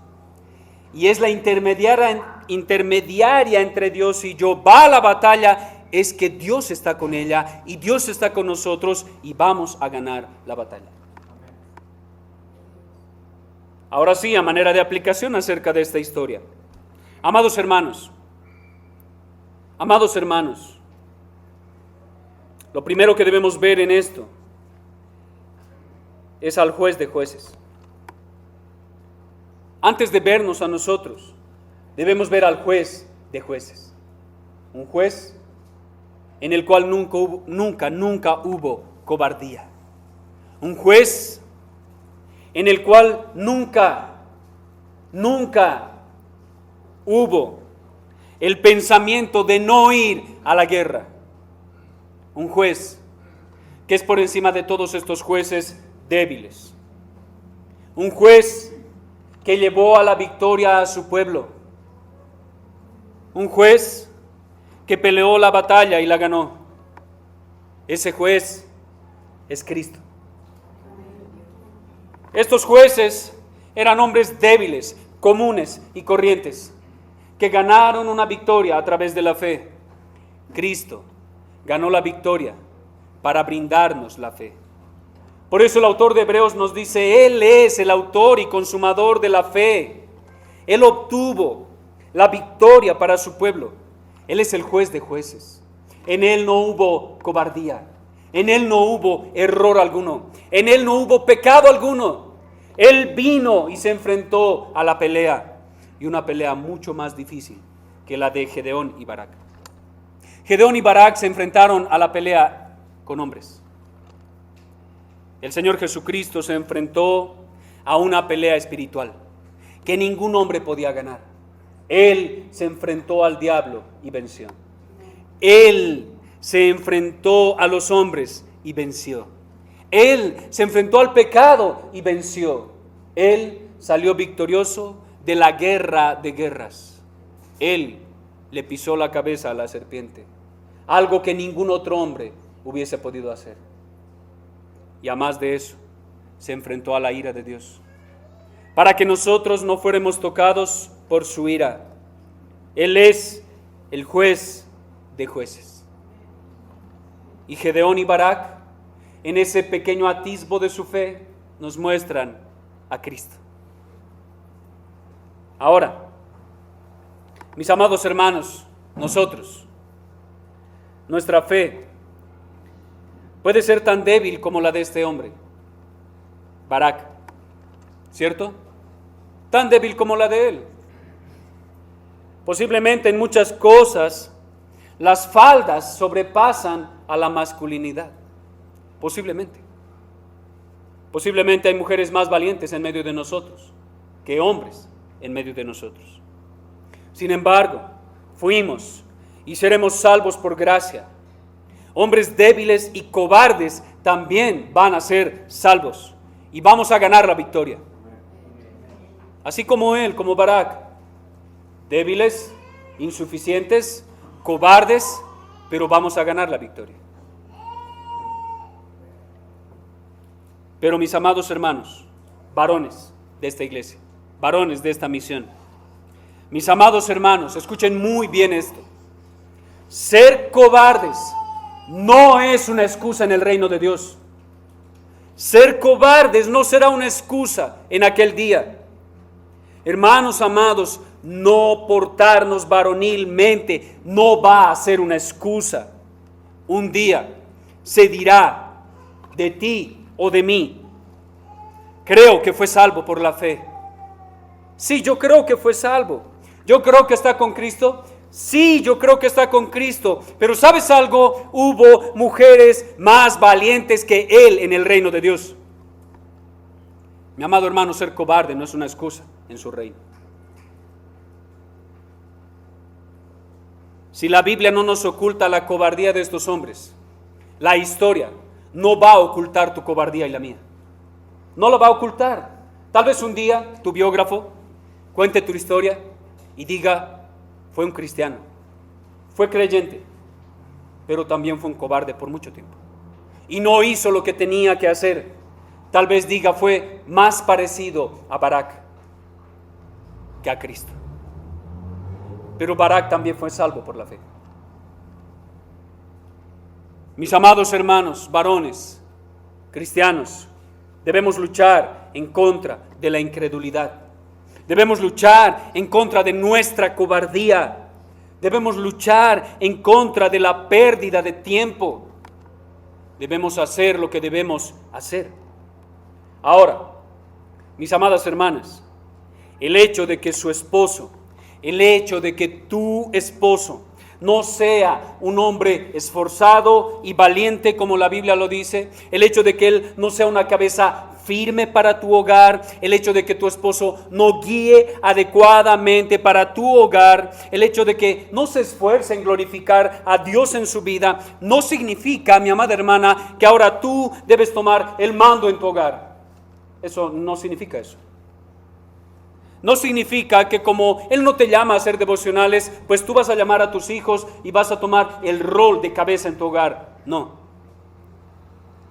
y es la intermediaria entre Dios y yo, va a la batalla, es que Dios está con ella y Dios está con nosotros y vamos a ganar la batalla. Ahora sí, a manera de aplicación acerca de esta historia. Amados hermanos, lo primero que debemos ver en esto es al juez de jueces. Antes de vernos a nosotros, debemos ver al juez de jueces. un juez en el cual nunca hubo cobardía. Un juez en el cual nunca hubo el pensamiento de no ir a la guerra. Un juez que es por encima de todos estos jueces débiles. Un juez que llevó a la victoria a su pueblo. Un juez que peleó la batalla y la ganó. Ese juez es Cristo. Estos jueces eran hombres débiles, comunes y corrientes, que ganaron una victoria a través de la fe. Cristo ganó la victoria para brindarnos la fe. Por eso el autor de Hebreos nos dice, Él es el autor y consumador de la fe. Él obtuvo la victoria para su pueblo. Él es el juez de jueces. En Él no hubo cobardía. En Él no hubo error alguno. En Él no hubo pecado alguno. Él vino y se enfrentó a la pelea. Y una pelea mucho más difícil que la de Gedeón y Barak. Gedeón y Barak se enfrentaron a la pelea con hombres. El Señor Jesucristo se enfrentó a una pelea espiritual que ningún hombre podía ganar. Él se enfrentó al diablo y venció. Él se enfrentó a los hombres y venció. Él se enfrentó al pecado y venció. Él salió victorioso de la guerra de guerras. Él le pisó la cabeza a la serpiente, algo que ningún otro hombre hubiese podido hacer. Y además de eso, se enfrentó a la ira de Dios, para que nosotros no fuéramos tocados por su ira. Él es el juez de jueces. Y Gedeón y Barak, en ese pequeño atisbo de su fe, nos muestran a Cristo. Ahora, mis amados hermanos, nosotros, nuestra fe puede ser tan débil como la de este hombre, Barak, ¿cierto? Tan débil como la de él. Posiblemente en muchas cosas las faldas sobrepasan a la masculinidad. Posiblemente. Posiblemente hay mujeres más valientes en medio de nosotros que hombres en medio de nosotros. Sin embargo, fuimos y seremos salvos por gracia. Hombres débiles y cobardes también van a ser salvos y vamos a ganar la victoria. Así como él, como Barak, débiles, insuficientes, cobardes, pero vamos a ganar la victoria. Pero mis amados hermanos, varones de esta iglesia, varones de esta misión, mis amados hermanos, escuchen muy bien esto. Ser cobardes no es una excusa en el reino de Dios. Ser cobardes no será una excusa en aquel día. Hermanos amados, no portarnos varonilmente no va a ser una excusa. Un día se dirá de ti o de mí, creo que fue salvo por la fe. Sí, yo creo que fue salvo. Yo creo que está con Cristo. Sí, yo creo que está con Cristo, pero ¿sabes algo? Hubo mujeres más valientes que él en el reino de Dios. Mi amado hermano, ser cobarde no es una excusa en su reino. Si la Biblia no nos oculta la cobardía de estos hombres, la historia no va a ocultar tu cobardía y la mía. No lo va a ocultar. Tal vez un día tu biógrafo cuente tu historia y diga, fue un cristiano, fue creyente, pero también fue un cobarde por mucho tiempo. Y no hizo lo que tenía que hacer. Tal vez diga, fue más parecido a Barak que a Cristo. Pero Barak también fue salvo por la fe. Mis amados hermanos, varones, cristianos, debemos luchar en contra de la incredulidad. Debemos luchar en contra de nuestra cobardía. Debemos luchar en contra de la pérdida de tiempo. Debemos hacer lo que debemos hacer. Ahora, mis amadas hermanas, el hecho de que su esposo, el hecho de que tu esposo no sea un hombre esforzado y valiente como la Biblia lo dice, el hecho de que él no sea una cabeza firme para tu hogar, el hecho de que tu esposo no guíe adecuadamente para tu hogar, el hecho de que no se esfuerce en glorificar a Dios en su vida, no significa, mi amada hermana, que ahora tú debes tomar el mando en tu hogar. Eso no significa eso. No significa que como Él no te llama a hacer devocionales, pues tú vas a llamar a tus hijos y vas a tomar el rol de cabeza en tu hogar. No.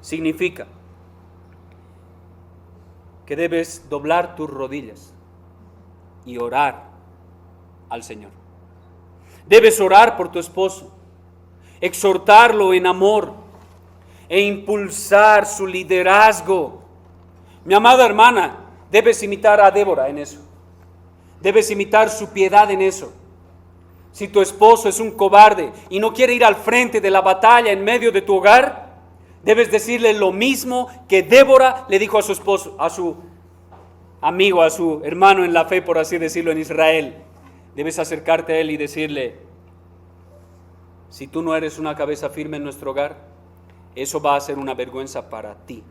Significa que debes doblar tus rodillas y orar al Señor. Debes orar por tu esposo, exhortarlo en amor e impulsar su liderazgo. Mi amada hermana, debes imitar a Débora en eso. Debes imitar su piedad en eso. Si tu esposo es un cobarde y no quiere ir al frente de la batalla en medio de tu hogar, debes decirle lo mismo que Débora le dijo a su esposo, a su amigo, a su hermano en la fe, por así decirlo, en Israel. Debes acercarte a él y decirle: si tú no eres una cabeza firme en nuestro hogar, eso va a ser una vergüenza para ti.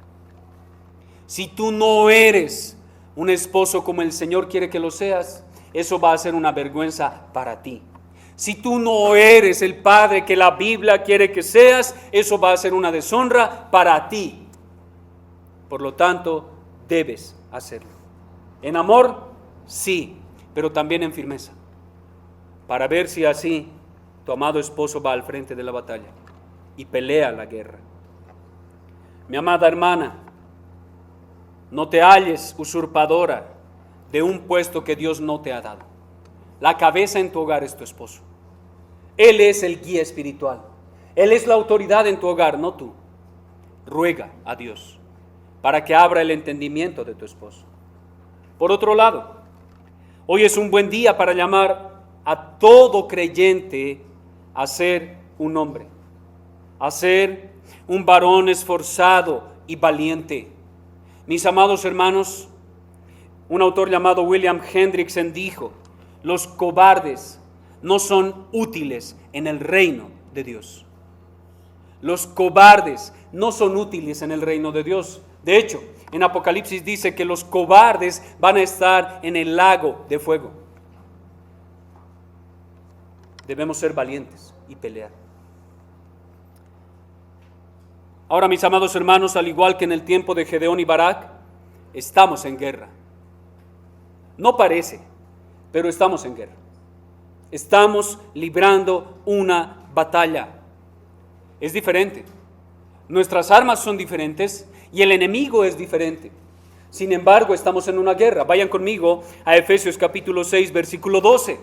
Si tú no eres un esposo como el Señor quiere que lo seas, eso va a ser una vergüenza para ti. Si tú no eres el padre que la Biblia quiere que seas, eso va a ser una deshonra para ti. Por lo tanto, debes hacerlo. En amor, sí, pero también en firmeza, para ver si así tu amado esposo va al frente de la batalla y pelea la guerra. Mi amada hermana, no te halles usurpadora de un puesto que Dios no te ha dado. La cabeza en tu hogar es tu esposo. Él es el guía espiritual. Él es la autoridad en tu hogar, no tú. Ruega a Dios para que abra el entendimiento de tu esposo. Por otro lado, hoy es un buen día para llamar a todo creyente a ser un hombre, a ser un varón esforzado y valiente. Mis amados hermanos, un autor llamado William Hendrickson dijo: los cobardes no son útiles en el reino de Dios. Los cobardes no son útiles en el reino de Dios. De hecho, en Apocalipsis dice que los cobardes van a estar en el lago de fuego. Debemos ser valientes y pelear. Ahora, mis amados hermanos, al igual que en el tiempo de Gedeón y Barak, estamos en guerra. No parece, pero estamos en guerra. Estamos librando una batalla. Es diferente. Nuestras armas son diferentes y el enemigo es diferente. Sin embargo, estamos en una guerra. Vayan conmigo a Efesios capítulo 6, versículo 12.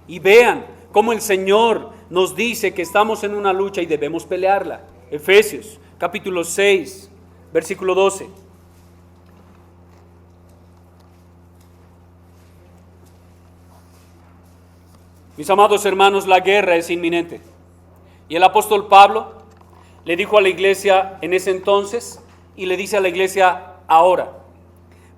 Y vean cómo el Señor nos dice que estamos en una lucha y debemos pelearla. Efesios capítulo 6, versículo 12. Mis amados hermanos, la guerra es inminente. Y el apóstol Pablo le dijo a la iglesia en ese entonces y le dice a la iglesia ahora: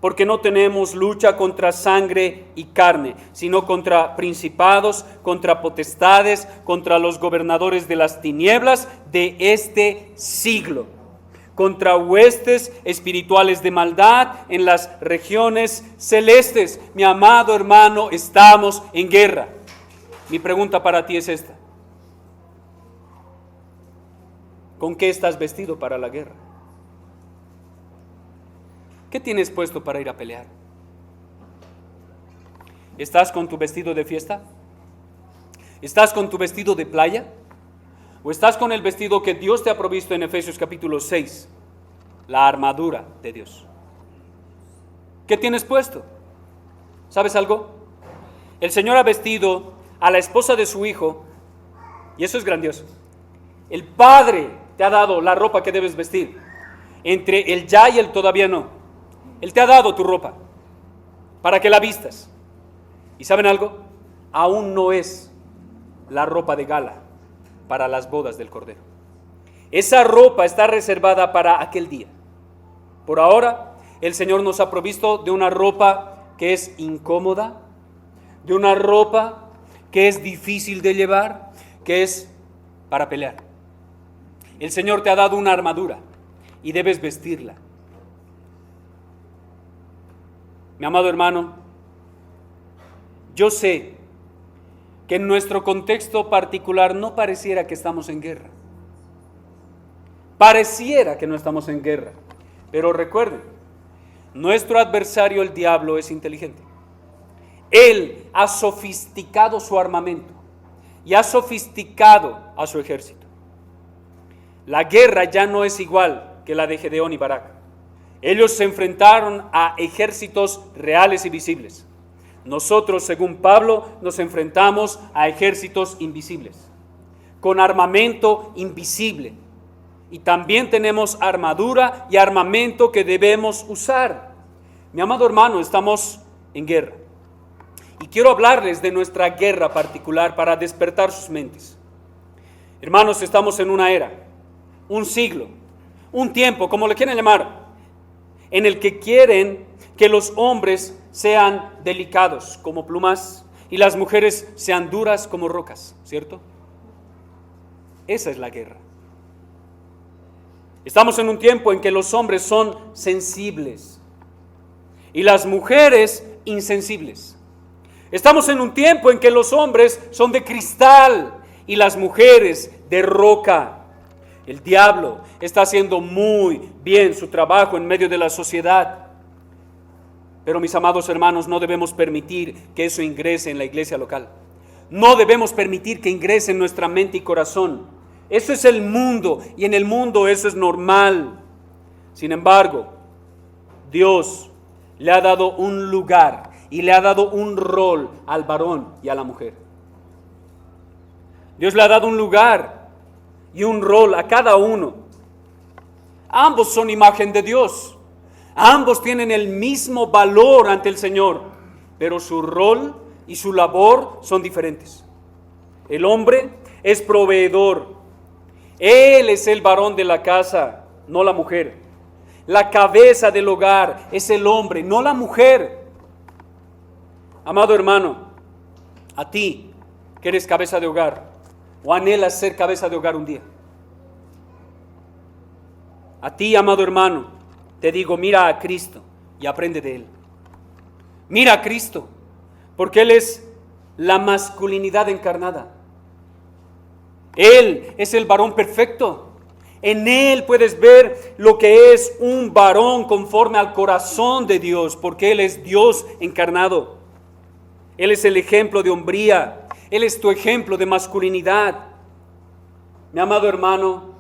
porque no tenemos lucha contra sangre y carne, sino contra principados, contra potestades, contra los gobernadores de las tinieblas de este siglo, contra huestes espirituales de maldad en las regiones celestes. Mi amado hermano, estamos en guerra. Mi pregunta para ti es esta: ¿con qué estás vestido para la guerra? ¿Qué tienes puesto para ir a pelear? ¿Estás con tu vestido de fiesta? ¿Estás con tu vestido de playa? ¿O estás con el vestido que Dios te ha provisto en Efesios capítulo 6? La armadura de Dios. ¿Qué tienes puesto? ¿Sabes algo? El Señor ha vestido a la esposa de su hijo, y eso es grandioso. El Padre te ha dado la ropa que debes vestir, entre el ya y el todavía no. Él te ha dado tu ropa para que la vistas. ¿Y saben algo? Aún no es la ropa de gala para las bodas del Cordero. Esa ropa está reservada para aquel día. Por ahora, el Señor nos ha provisto de una ropa que es incómoda, de una ropa que es difícil de llevar, que es para pelear. El Señor te ha dado una armadura y debes vestirla. Mi amado hermano, yo sé que en nuestro contexto particular no pareciera que estamos en guerra. Pareciera que no estamos en guerra, pero recuerden, nuestro adversario, el diablo, es inteligente. Él ha sofisticado su armamento y ha sofisticado a su ejército. La guerra ya no es igual que la de Gedeón y Barak. Ellos se enfrentaron a ejércitos reales y visibles. Nosotros, según Pablo, nos enfrentamos a ejércitos invisibles, con armamento invisible. Y también tenemos armadura y armamento que debemos usar. Mi amado hermano, estamos en guerra. Y quiero hablarles de nuestra guerra particular para despertar sus mentes. Hermanos, estamos en una era, un siglo, un tiempo, como le quieran llamar, en el que quieren que los hombres sean delicados como plumas y las mujeres sean duras como rocas, ¿cierto? Esa es la guerra. Estamos en un tiempo en que los hombres son sensibles y las mujeres insensibles. Estamos en un tiempo en que los hombres son de cristal y las mujeres de roca. El diablo está haciendo muy bien su trabajo en medio de la sociedad. Pero mis amados hermanos, no debemos permitir que eso ingrese en la iglesia local. No debemos permitir que ingrese en nuestra mente y corazón. Eso es el mundo y en el mundo eso es normal. Sin embargo, Dios le ha dado un lugar y le ha dado un rol al varón y a la mujer. Dios le ha dado un lugar y un rol a cada uno. Ambos son imagen de Dios. Ambos tienen el mismo valor ante el Señor, pero su rol y su labor son diferentes. El hombre es proveedor. Él es el varón de la casa, no la mujer. La cabeza del hogar es el hombre, no la mujer. Amado hermano, a ti que eres cabeza de hogar, o anhelas ser cabeza de hogar un día. A ti, amado hermano, te digo, mira a Cristo y aprende de Él. Mira a Cristo, porque Él es la masculinidad encarnada. Él es el varón perfecto. En Él puedes ver lo que es un varón conforme al corazón de Dios, porque Él es Dios encarnado. Él es el ejemplo de hombría. Él es tu ejemplo de masculinidad. Mi amado hermano,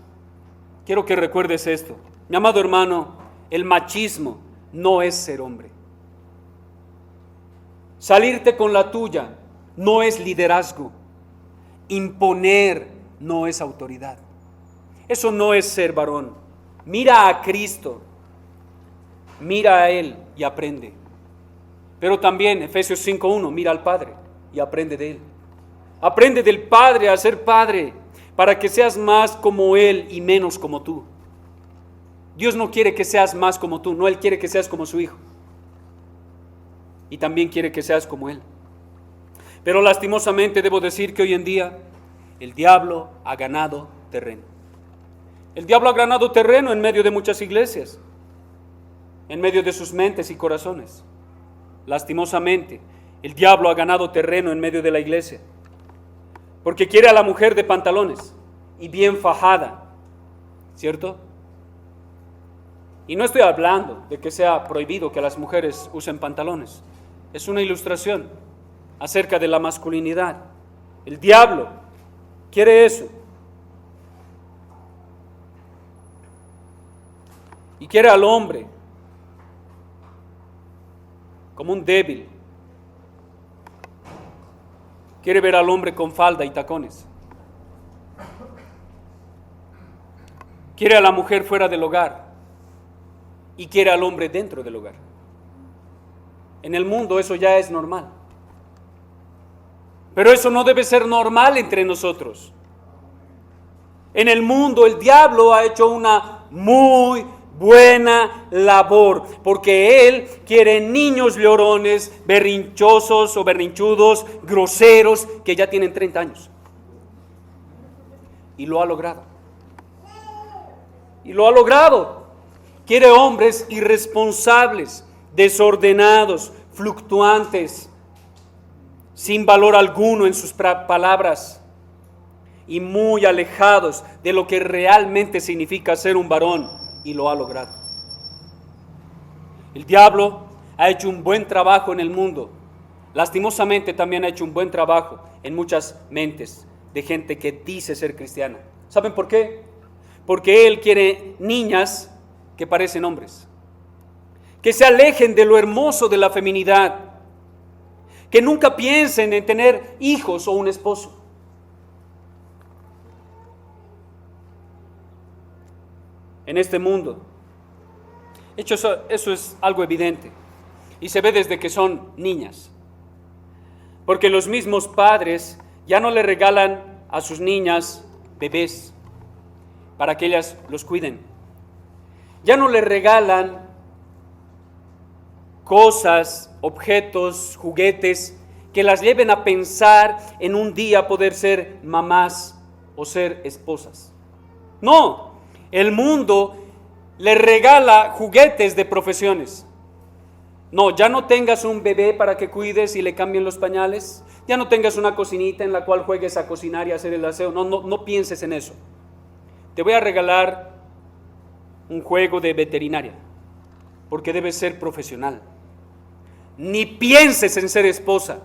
quiero que recuerdes esto. Mi amado hermano, el machismo no es ser hombre. Salirte con la tuya no es liderazgo. Imponer no es autoridad. Eso no es ser varón. Mira a Cristo, mira a Él y aprende. Pero también Efesios 5:1, mira al Padre y aprende de Él. Aprende del Padre a ser Padre, para que seas más como Él y menos como tú. Dios no quiere que seas más como tú, no, Él quiere que seas como su Hijo. Y también quiere que seas como Él. Pero lastimosamente debo decir que hoy en día el diablo ha ganado terreno. El diablo ha ganado terreno en medio de muchas iglesias, en medio de sus mentes y corazones. Lastimosamente, el diablo ha ganado terreno en medio de la iglesia, porque quiere a la mujer de pantalones y bien fajada, ¿cierto? Y no estoy hablando de que sea prohibido que las mujeres usen pantalones. Es una ilustración acerca de la masculinidad. El diablo quiere eso. Y quiere al hombre como un débil. Quiere ver al hombre con falda y tacones. Quiere a la mujer fuera del hogar y quiere al hombre dentro del hogar. En el mundo eso ya es normal. Pero eso no debe ser normal entre nosotros. En el mundo el diablo ha hecho una muy buena labor, porque Él quiere niños llorones, berrinchosos o berrinchudos, groseros, que ya tienen 30 años. Y lo ha logrado. Y lo ha logrado. Quiere hombres irresponsables, desordenados, fluctuantes, sin valor alguno en sus palabras y muy alejados de lo que realmente significa ser un varón, y lo ha logrado. El diablo ha hecho un buen trabajo en el mundo. Lastimosamente también ha hecho un buen trabajo en muchas mentes de gente que dice ser cristiana. ¿Saben por qué? Porque él quiere niñas que parecen hombres, que se alejen de lo hermoso de la feminidad, que nunca piensen en tener hijos o un esposo. En este mundo, eso es algo evidente y se ve desde que son niñas, porque los mismos padres ya no le regalan a sus niñas bebés para que ellas los cuiden, ya no le regalan cosas, objetos, juguetes que las lleven a pensar en un día poder ser mamás o ser esposas. No, el mundo le regala juguetes de profesiones. No, ya no tengas un bebé para que cuides y le cambien los pañales, ya no tengas una cocinita en la cual juegues a cocinar y a hacer el aseo. No pienses en eso. Te voy a regalar un juego de veterinaria, porque debes ser profesional. Ni pienses en ser esposa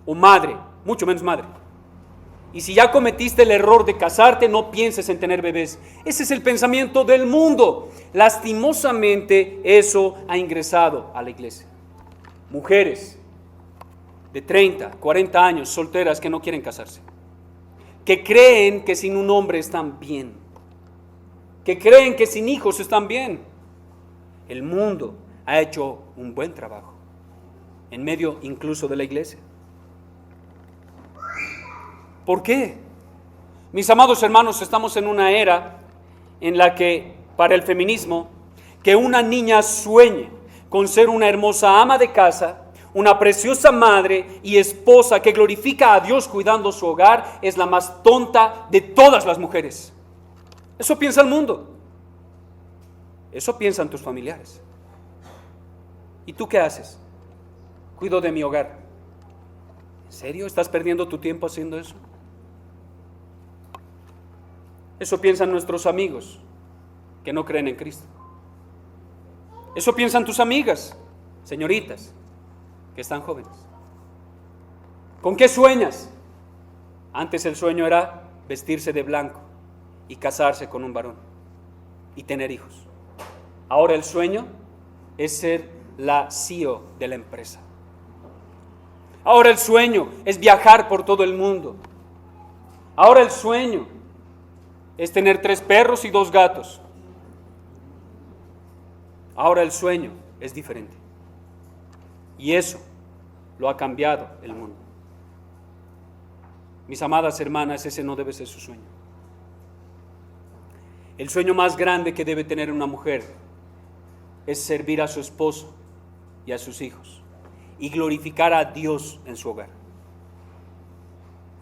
o madre, mucho menos madre. Y si ya cometiste el error de casarte, no pienses en tener bebés. Ese es el pensamiento del mundo. Lastimosamente, eso ha ingresado a la iglesia. Mujeres de 30, 40 años, solteras, que no quieren casarse, que creen que sin un hombre están bien, que creen que sin hijos están bien. El mundo ha hecho un buen trabajo, en medio incluso de la iglesia. ¿Por qué? Mis amados hermanos, estamos en una era en la que, para el feminismo, que una niña sueñe con ser una hermosa ama de casa, una preciosa madre y esposa que glorifica a Dios cuidando su hogar, es la más tonta de todas las mujeres. Eso piensa el mundo. Eso piensan tus familiares. ¿Y tú qué haces? Cuido de mi hogar. ¿En serio? ¿Estás perdiendo tu tiempo haciendo eso? Eso piensan nuestros amigos que no creen en Cristo. Eso piensan tus amigas, señoritas, que están jóvenes. ¿Con qué sueñas? Antes el sueño era vestirse de blanco y casarse con un varón y tener hijos. Ahora el sueño es ser la CEO de la empresa. Ahora el sueño es viajar por todo el mundo. Ahora el sueño es tener 3 perros y 2 gatos. Ahora el sueño es diferente. Y eso lo ha cambiado el mundo. Mis amadas hermanas, ese no debe ser su sueño. El sueño más grande que debe tener una mujer es servir a su esposo y a sus hijos y glorificar a Dios en su hogar.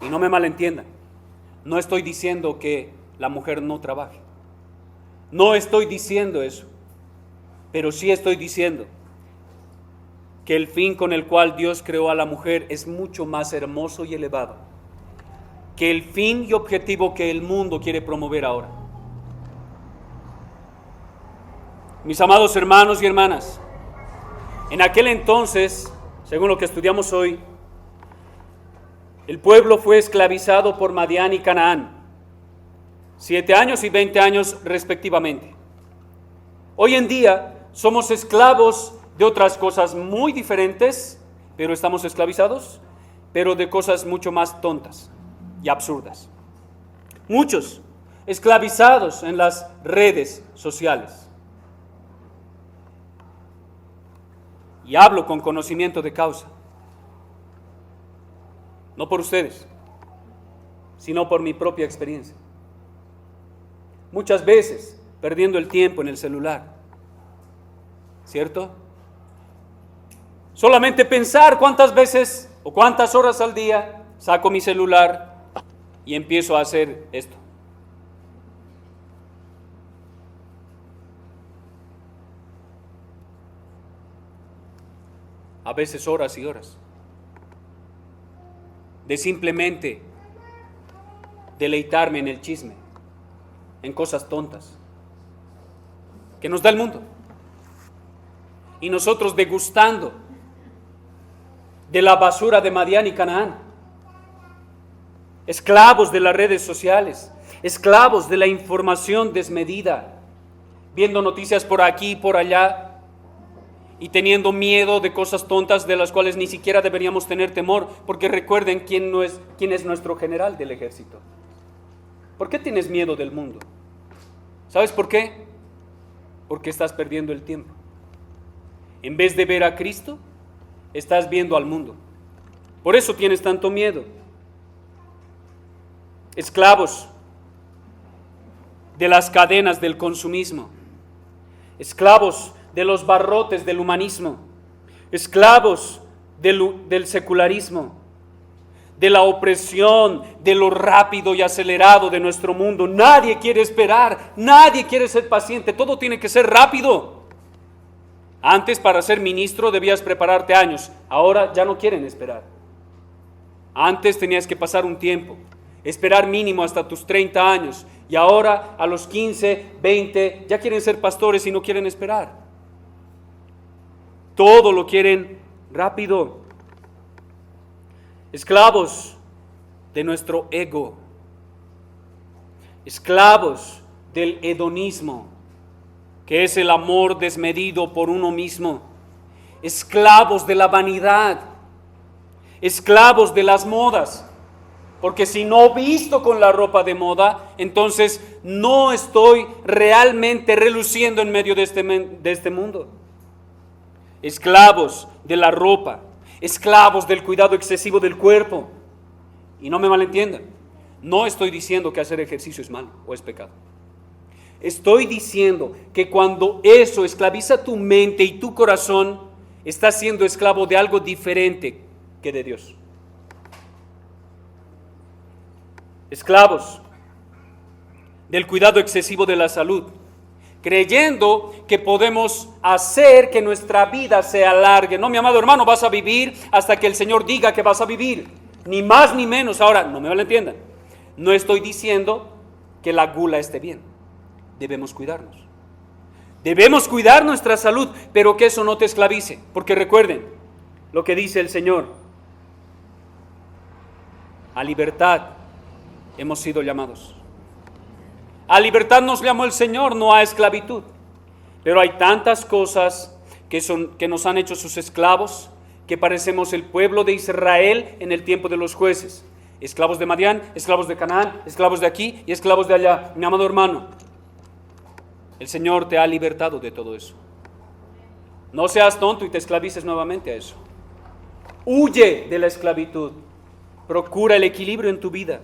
Y no me malentiendan, no estoy diciendo que la mujer no trabaje. No estoy diciendo eso, pero sí estoy diciendo que el fin con el cual Dios creó a la mujer es mucho más hermoso y elevado que el fin y objetivo que el mundo quiere promover ahora. Mis amados hermanos y hermanas, en aquel entonces, según lo que estudiamos hoy, el pueblo fue esclavizado por Madián y Canaán, 7 años y 20 años respectivamente. Hoy en día somos esclavos de otras cosas muy diferentes, pero estamos esclavizados, pero de cosas mucho más tontas y absurdas. Muchos esclavizados en las redes sociales. Y hablo con conocimiento de causa. No por ustedes, sino por mi propia experiencia. Muchas veces perdiendo el tiempo en el celular, ¿cierto? Solamente pensar cuántas veces o cuántas horas al día saco mi celular y empiezo a hacer esto. A veces horas y horas. De simplemente deleitarme en el chisme, en cosas tontas que nos da el mundo. Y nosotros degustando de la basura de Madián y Canaán, esclavos de las redes sociales, esclavos de la información desmedida, viendo noticias por aquí y por allá, y teniendo miedo de cosas tontas de las cuales ni siquiera deberíamos tener temor, porque recuerden quién es nuestro general del ejército. ¿Por qué tienes miedo del mundo? ¿Sabes por qué? Porque estás perdiendo el tiempo. En vez de ver a Cristo, estás viendo al mundo. Por eso tienes tanto miedo. Esclavos de las cadenas del consumismo, esclavos de los barrotes del humanismo, esclavos del secularismo, de la opresión, de lo rápido y acelerado de nuestro mundo. Nadie quiere esperar, nadie quiere ser paciente, todo tiene que ser rápido. Antes, para ser ministro debías prepararte años, ahora ya no quieren esperar. Antes tenías que pasar un tiempo, esperar mínimo hasta tus 30 años, y ahora a los 15, 20 ya quieren ser pastores y no quieren esperar. Todo lo quieren rápido. Esclavos de nuestro ego, esclavos del hedonismo, que es el amor desmedido por uno mismo, esclavos de la vanidad, esclavos de las modas, porque si no visto con la ropa de moda, entonces no estoy realmente reluciendo en medio de este mundo. Esclavos de la ropa, esclavos del cuidado excesivo del cuerpo. Y no me malentiendan, no estoy diciendo que hacer ejercicio es malo o es pecado. Estoy diciendo que cuando eso esclaviza tu mente y tu corazón, estás siendo esclavo de algo diferente que de Dios. Esclavos del cuidado excesivo de la salud, creyendo que podemos hacer que nuestra vida se alargue. No, mi amado hermano, vas a vivir hasta que el Señor diga que vas a vivir, ni más ni menos. Ahora, no me malentiendan, no estoy diciendo que la gula esté bien. Debemos cuidarnos. Debemos cuidar nuestra salud, pero que eso no te esclavice, porque recuerden lo que dice el Señor: a libertad hemos sido llamados. A libertad nos llamó el Señor, no a esclavitud. Pero hay tantas cosas que nos han hecho sus esclavos, que parecemos el pueblo de Israel en el tiempo de los jueces. Esclavos de Madián, esclavos de Canaán, esclavos de aquí y esclavos de allá. Mi amado hermano, el Señor te ha libertado de todo eso. No seas tonto y te esclavices nuevamente a eso. Huye de la esclavitud. Procura el equilibrio en tu vida.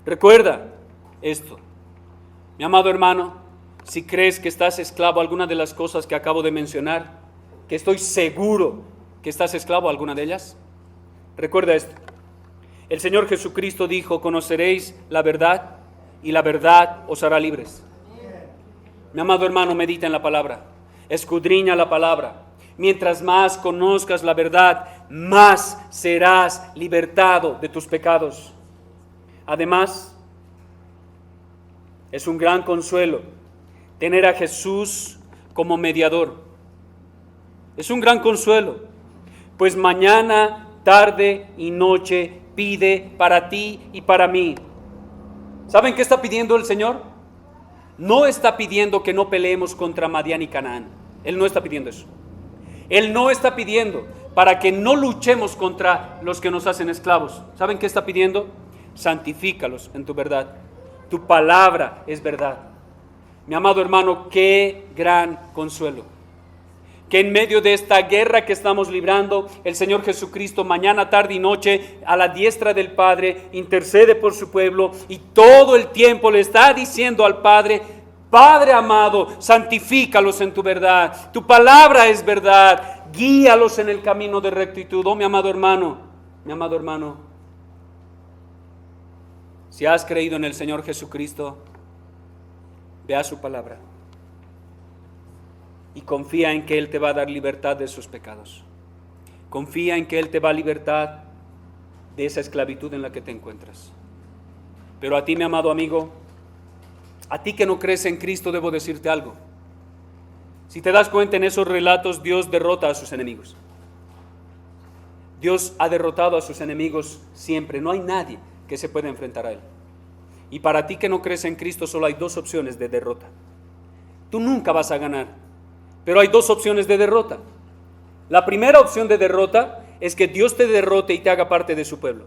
Recuerda esto. Mi amado hermano, si crees que estás esclavo a alguna de las cosas que acabo de mencionar, que estoy seguro que estás esclavo a alguna de ellas, recuerda esto. El Señor Jesucristo dijo: conoceréis la verdad y la verdad os hará libres. Mi amado hermano, medita en la palabra, escudriña la palabra. Mientras más conozcas la verdad, más serás libertado de tus pecados. Además, es un gran consuelo tener a Jesús como mediador. Es un gran consuelo, pues mañana, tarde y noche pide para ti y para mí. ¿Saben qué está pidiendo el Señor? No está pidiendo que no peleemos contra Madián y Canaán. Él no está pidiendo eso. Él no está pidiendo para que no luchemos contra los que nos hacen esclavos. ¿Saben qué está pidiendo? Santifícalos en tu verdad. Tu palabra es verdad. Mi amado hermano, qué gran consuelo. Que en medio de esta guerra que estamos librando, el Señor Jesucristo mañana, tarde y noche, a la diestra del Padre, intercede por su pueblo y todo el tiempo le está diciendo al Padre: Padre amado, santifícalos en tu verdad. Tu palabra es verdad. Guíalos en el camino de rectitud. Oh, mi amado hermano, si has creído en el Señor Jesucristo, ve a su palabra y confía en que Él te va a dar libertad de sus pecados. Confía en que Él te va a libertad de esa esclavitud en la que te encuentras. Pero a ti, mi amado amigo, a ti que no crees en Cristo, debo decirte algo. Si te das cuenta, en esos relatos Dios derrota a sus enemigos. Dios ha derrotado a sus enemigos siempre. No hay nadie que se pueda enfrentar a Él. Y para ti que no crees en Cristo, solo hay dos opciones de derrota. Tú nunca vas a ganar, pero hay dos opciones de derrota. La primera opción de derrota es que Dios te derrote y te haga parte de su pueblo.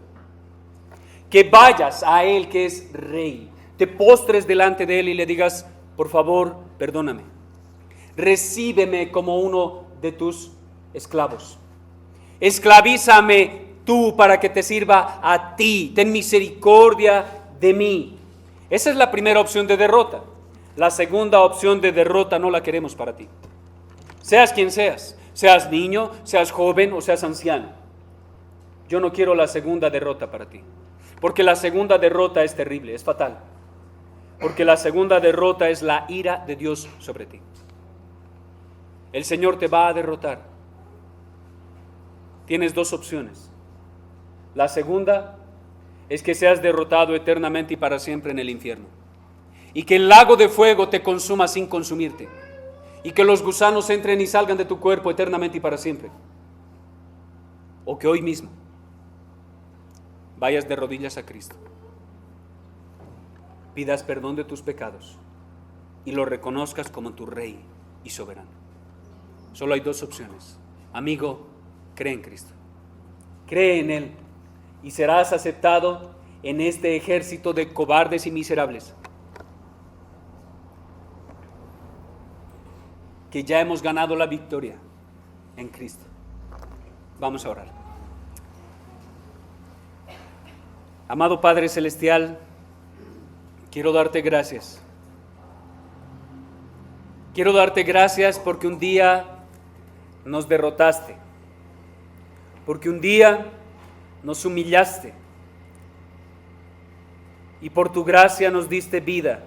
Que vayas a Él, que es Rey, te postres delante de Él y le digas: por favor, perdóname, recíbeme como uno de tus esclavos, esclavízame tú para que te sirva a ti, ten misericordia de mí. Esa es la primera opción de derrota. La segunda opción de derrota no la queremos para ti. Seas quien seas niño, seas joven o seas anciano. Yo no quiero la segunda derrota para ti, porque la segunda derrota es terrible, es fatal. Porque la segunda derrota es la ira de Dios sobre ti. El Señor te va a derrotar. Tienes dos opciones. La segunda es que seas derrotado eternamente y para siempre en el infierno, y que el lago de fuego te consuma sin consumirte, y que los gusanos entren y salgan de tu cuerpo eternamente y para siempre. O que hoy mismo vayas de rodillas a Cristo, pidas perdón de tus pecados y lo reconozcas como tu Rey y soberano. Solo hay dos opciones. Amigo, cree en Cristo, cree en Él, y serás aceptado en este ejército de cobardes y miserables que ya hemos ganado la victoria en Cristo. Vamos a orar. Amado Padre Celestial, quiero darte gracias. Quiero darte gracias porque un día nos derrotaste, porque un día nos humillaste y por tu gracia nos diste vida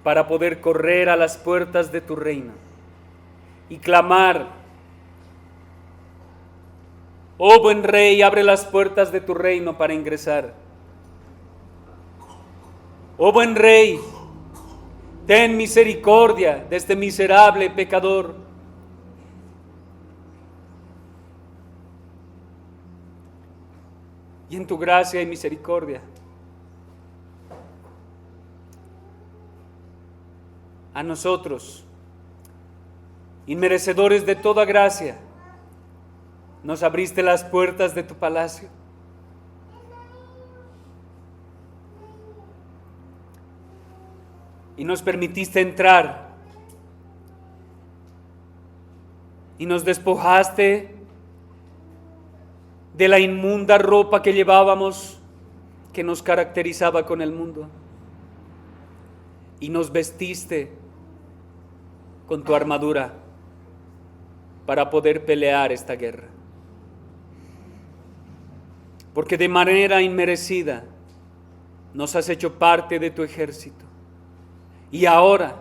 para poder correr a las puertas de tu reino y clamar: oh buen Rey, abre las puertas de tu reino para ingresar. Oh buen Rey, ten misericordia de este miserable pecador. Y en tu gracia y misericordia, a nosotros, inmerecedores de toda gracia, nos abriste las puertas de tu palacio. Y nos permitiste entrar. Y nos despojaste de la inmunda ropa que llevábamos, que nos caracterizaba con el mundo. Y nos vestiste con tu armadura para poder pelear esta guerra. Porque de manera inmerecida nos has hecho parte de tu ejército. Y ahora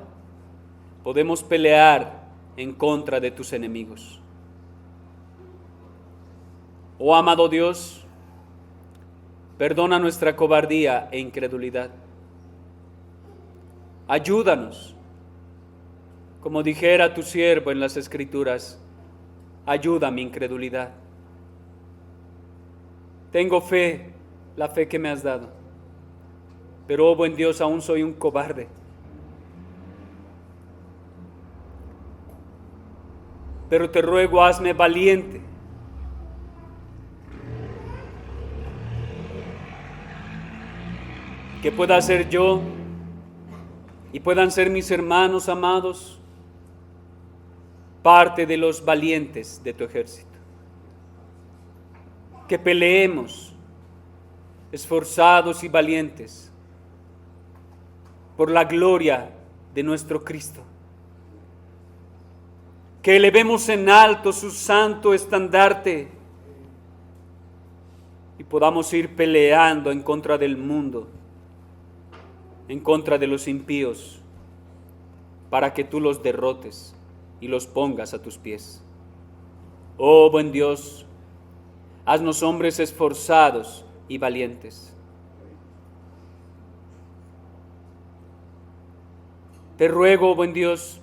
podemos pelear en contra de tus enemigos. Oh amado Dios, perdona nuestra cobardía e incredulidad. Ayúdanos, como dijera tu siervo en las Escrituras: ayuda mi incredulidad. Tengo fe, la fe que me has dado, pero oh buen Dios, aún soy un cobarde. Pero te ruego, hazme valiente. Que pueda ser yo y puedan ser mis hermanos amados parte de los valientes de tu ejército. Que peleemos esforzados y valientes por la gloria de nuestro Cristo. Que elevemos en alto su santo estandarte y podamos ir peleando en contra del mundo, en contra de los impíos, para que tú los derrotes y los pongas a tus pies. Oh buen Dios, haznos hombres esforzados y valientes. Te ruego, buen Dios,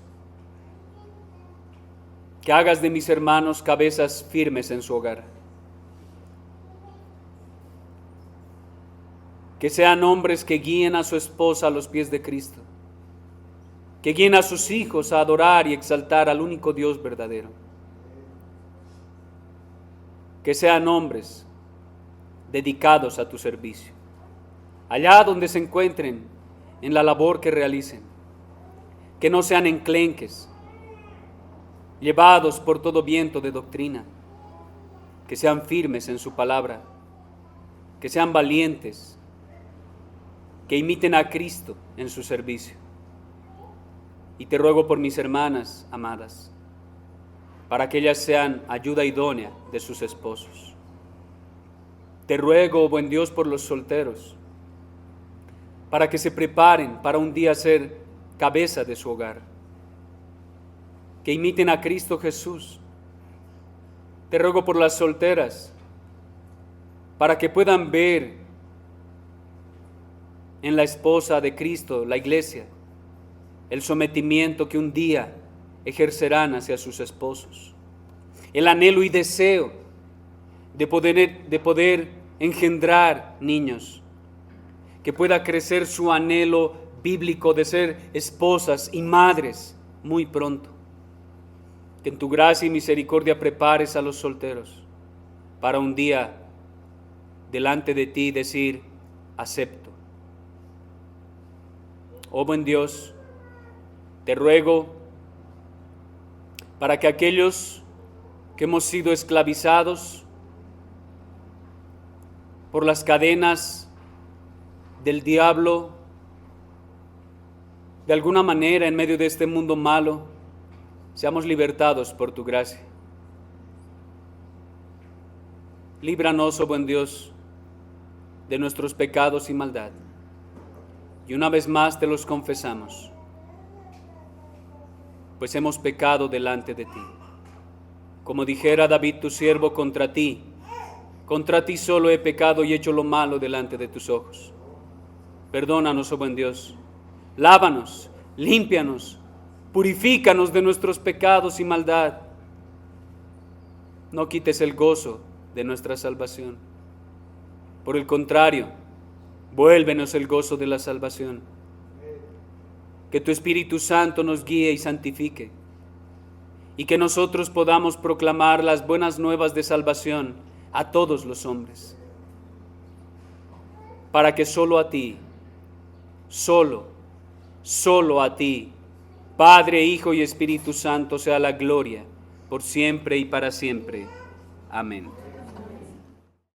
que hagas de mis hermanos cabezas firmes en su hogar. Que sean hombres que guíen a su esposa a los pies de Cristo. Que guíen a sus hijos a adorar y exaltar al único Dios verdadero. Que sean hombres dedicados a tu servicio, allá donde se encuentren en la labor que realicen. Que no sean enclenques, llevados por todo viento de doctrina, que sean firmes en su palabra, que sean valientes, que imiten a Cristo en su servicio. Y te ruego por mis hermanas amadas, para que ellas sean ayuda idónea de sus esposos. Te ruego, buen Dios, por los solteros, para que se preparen para un día ser cabeza de su hogar, que imiten a Cristo Jesús. Te ruego por las solteras, para que puedan ver en la esposa de Cristo, la iglesia, el sometimiento que un día ejercerán hacia sus esposos, el anhelo y deseo de poder engendrar niños, que pueda crecer su anhelo bíblico de ser esposas y madres muy pronto. Que en tu gracia y misericordia prepares a los solteros para un día delante de ti decir: acepto. Oh buen Dios, te ruego para que aquellos que hemos sido esclavizados por las cadenas del diablo, de alguna manera en medio de este mundo malo, seamos libertados por tu gracia. Líbranos, oh buen Dios, de nuestros pecados y maldad. Y una vez más te los confesamos, pues hemos pecado delante de ti. Como dijera David tu siervo, contra ti solo he pecado y hecho lo malo delante de tus ojos. Perdónanos, oh buen Dios, lávanos, límpianos, purifícanos de nuestros pecados y maldad. No quites el gozo de nuestra salvación. Por el contrario, vuélvenos el gozo de la salvación. Que tu Espíritu Santo nos guíe y santifique, y que nosotros podamos proclamar las buenas nuevas de salvación a todos los hombres, para que solo a ti, solo a ti, Padre, Hijo y Espíritu Santo, sea la gloria por siempre y para siempre. Amén.